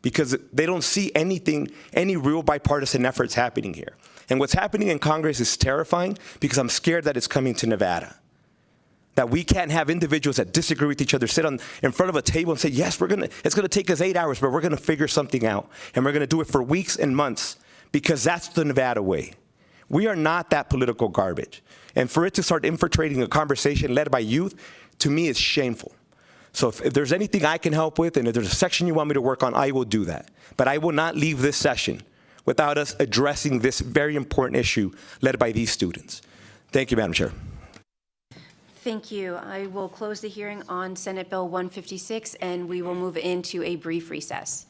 because they don't see anything, any real bipartisan efforts happening here. And what's happening in Congress is terrifying, because I'm scared that it's coming to Nevada. That we can't have individuals that disagree with each other sit in front of a table and say, yes, it's gonna take us 8 hours, but we're gonna figure something out. And we're gonna do it for weeks and months, because that's the Nevada way. We are not that political garbage. And for it to start infiltrating a conversation led by youth, to me, is shameful. So if there's anything I can help with, and if there's a section you want me to work on, I will do that. But I will not leave this session without us addressing this very important issue led by these students. Thank you, Madam Chair. Thank you. I will close the hearing on Senate Bill 156, and we will move into a brief recess.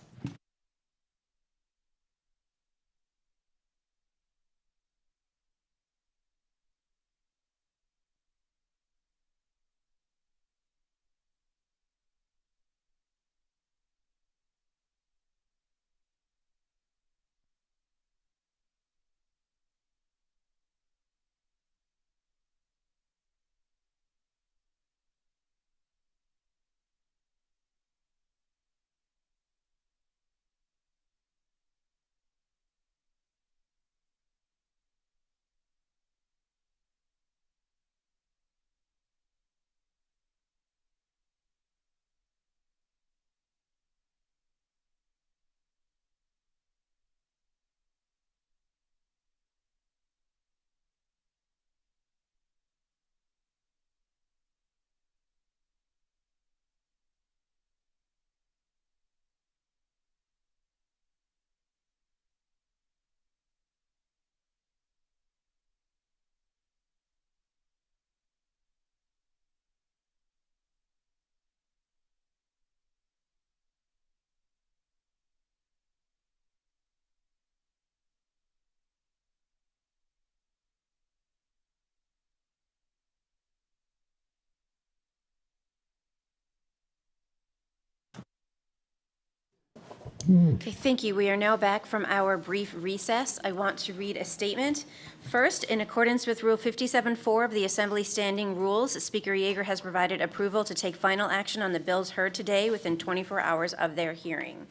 Okay, thank you. We are now back from our brief recess. I want to read a statement. First, in accordance with Rule 57.4 of the Assembly Standing Rules, Speaker Yeager has provided approval to take final action on the bills heard today within 24 hours of their hearing.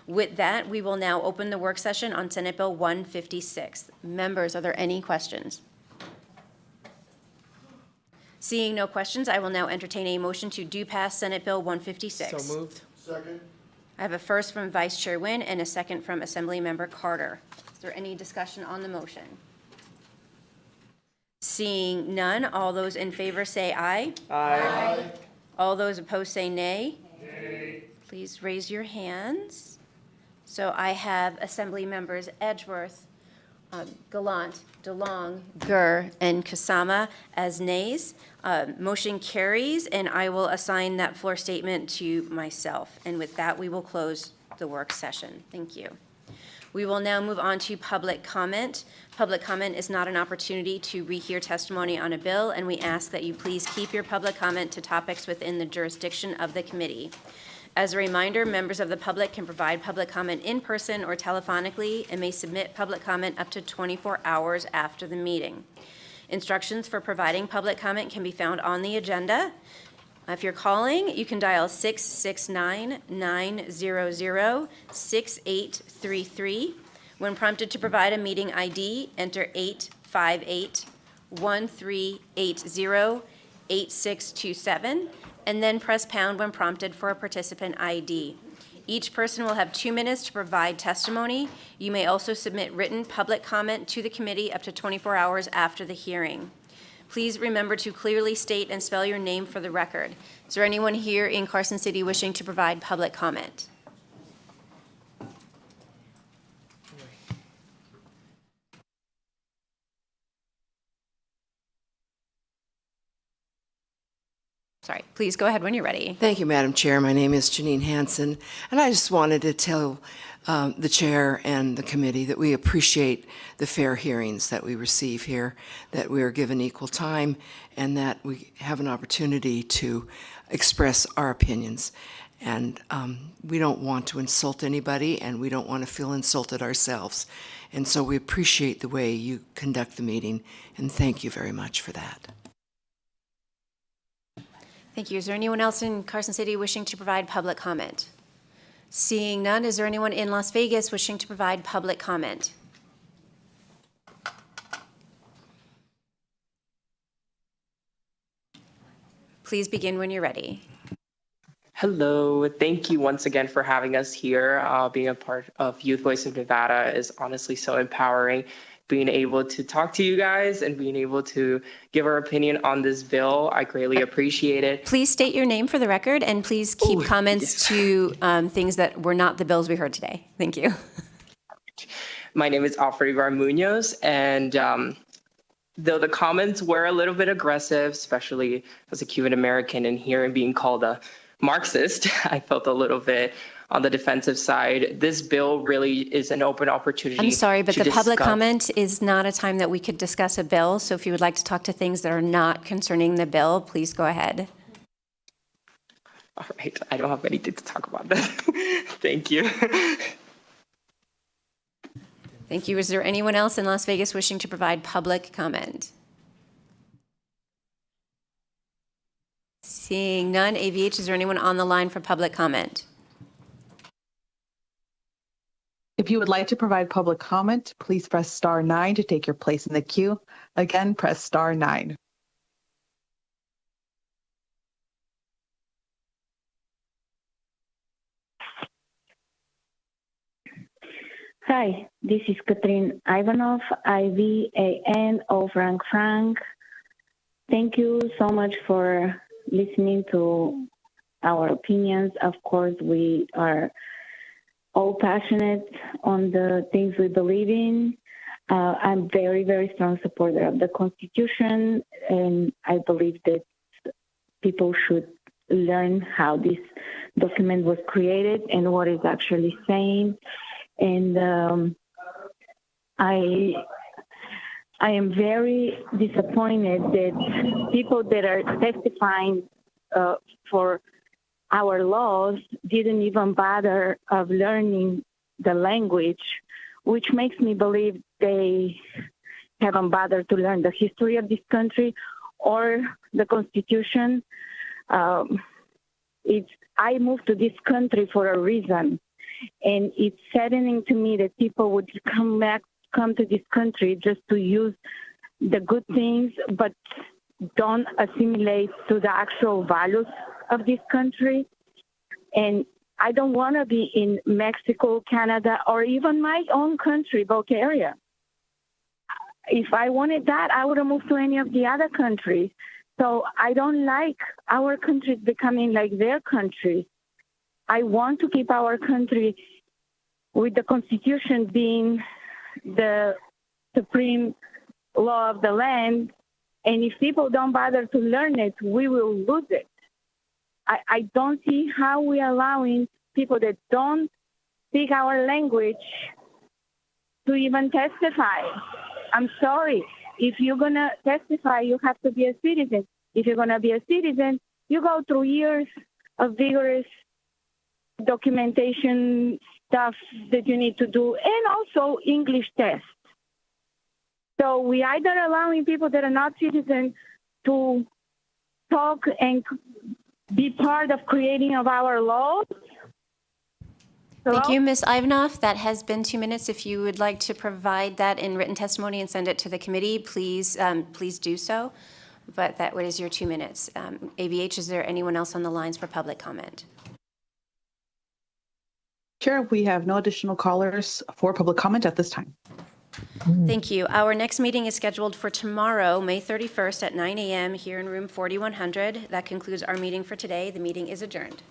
With that, we will now open the work session on Senate Bill 156. Members, are there any questions? Seeing no questions, I will now entertain a motion to do pass Senate Bill 156. So moved. Second. I have a first from Vice Chair Nguyen and a second from Assemblymember Carter. Is there any discussion on the motion? Seeing none, all those in favor say aye. Aye. All those opposed say nay. Nay. Please raise your hands. So I have Assembly Members Edgeworth, Gallant, DeLong, Gurr, and Kasama as nays. Motion carries, and I will assign that floor statement to myself. And with that, we will close the work session. Thank you. We will now move on to public comment. Public comment is not an opportunity to rehear testimony on a bill, and we ask that you please keep your public comment to topics within the jurisdiction of the committee. As a reminder, members of the public can provide public comment in person or telephonically and may submit public comment up to 24 hours after the meeting. Instructions for providing public comment can be found on the agenda. If you're calling, you can dial 669-900-6833. When prompted to provide a meeting ID, enter 858-1380-8627, and then press pound when prompted for a participant ID. Each person will have 2 minutes to provide testimony. You may also submit written public comment to the committee up to 24 hours after the hearing. Please remember to clearly state and spell your name for the record. Is there anyone here in Carson City wishing to provide public comment? Sorry, please go ahead when you're ready. Thank you, Madam Chair. My name is Janine Hansen, and I just wanted to tell the chair and the committee that we appreciate the fair hearings that we receive here, that we are given equal time, and that we have an opportunity to express our opinions. And we don't want to insult anybody, and we don't want to feel insulted ourselves. And so we appreciate the way you conduct the meeting, and thank you very much for that. Thank you. Is there anyone else in Carson City wishing to provide public comment? Seeing none, is there anyone in Las Vegas wishing to provide public comment? Please begin when you're ready. Hello, thank you once again for having us here. Being a part of Youth Voice of Nevada is honestly so empowering. Being able to talk to you guys and being able to give our opinion on this bill, I greatly appreciate it. Please state your name for the record, and please keep comments to things that were not the bills we heard today. Thank you. My name is Alfred Ibar Munoz, and though the comments were a little bit aggressive, especially as a Cuban American and here and being called a Marxist, I felt a little bit on the defensive side. This bill really is an open opportunity. I'm sorry, but the public comment is not a time that we could discuss a bill. So if you would like to talk to things that are not concerning the bill, please go ahead. All right, I don't have anything to talk about that. Thank you. Thank you. Is there anyone else in Las Vegas wishing to provide public comment? Seeing none, AVH, is there anyone on the line for public comment? If you would like to provide public comment, please press star 9 to take your place in the queue. Again, press star 9. Hi, this is Katrin Ivanov, IVANO Frank. Thank you so much for listening to our opinions. Of course, we are all passionate on the things we believe in. I'm very, very strong supporter of the Constitution, and I believe that people should learn how this document was created and what it's actually saying. And I am very disappointed that people that are testifying for our laws didn't even bother of learning the language, which makes me believe they haven't bothered to learn the history of this country or the Constitution. I moved to this country for a reason, and it's saddening to me that people would come to this country just to use the good things, but don't assimilate to the actual values of this country. And I don't want to be in Mexico, Canada, or even my own country, Bulgaria. If I wanted that, I would have moved to any of the other countries. So I don't like our countries becoming like their countries. I want to keep our country with the Constitution being the supreme law of the land. And if people don't bother to learn it, we will lose it. I don't see how we're allowing people that don't speak our language to even testify. I'm sorry. If you're going to testify, you have to be a citizen. If you're going to be a citizen, you go through years of vigorous documentation stuff that you need to do, and also English tests. So we either allowing people that are not citizens to talk and be part of creating of our laws. Thank you, Ms. Ivanov. That has been 2 minutes. If you would like to provide that in written testimony and send it to the committee, please do so. But that is your 2 minutes. AVH, is there anyone else on the lines for public comment? Chair, we have no additional callers for public comment at this time. Thank you. Our next meeting is scheduled for tomorrow, May 31st at 9 a.m. here in room 4100. That concludes our meeting for today. The meeting is adjourned.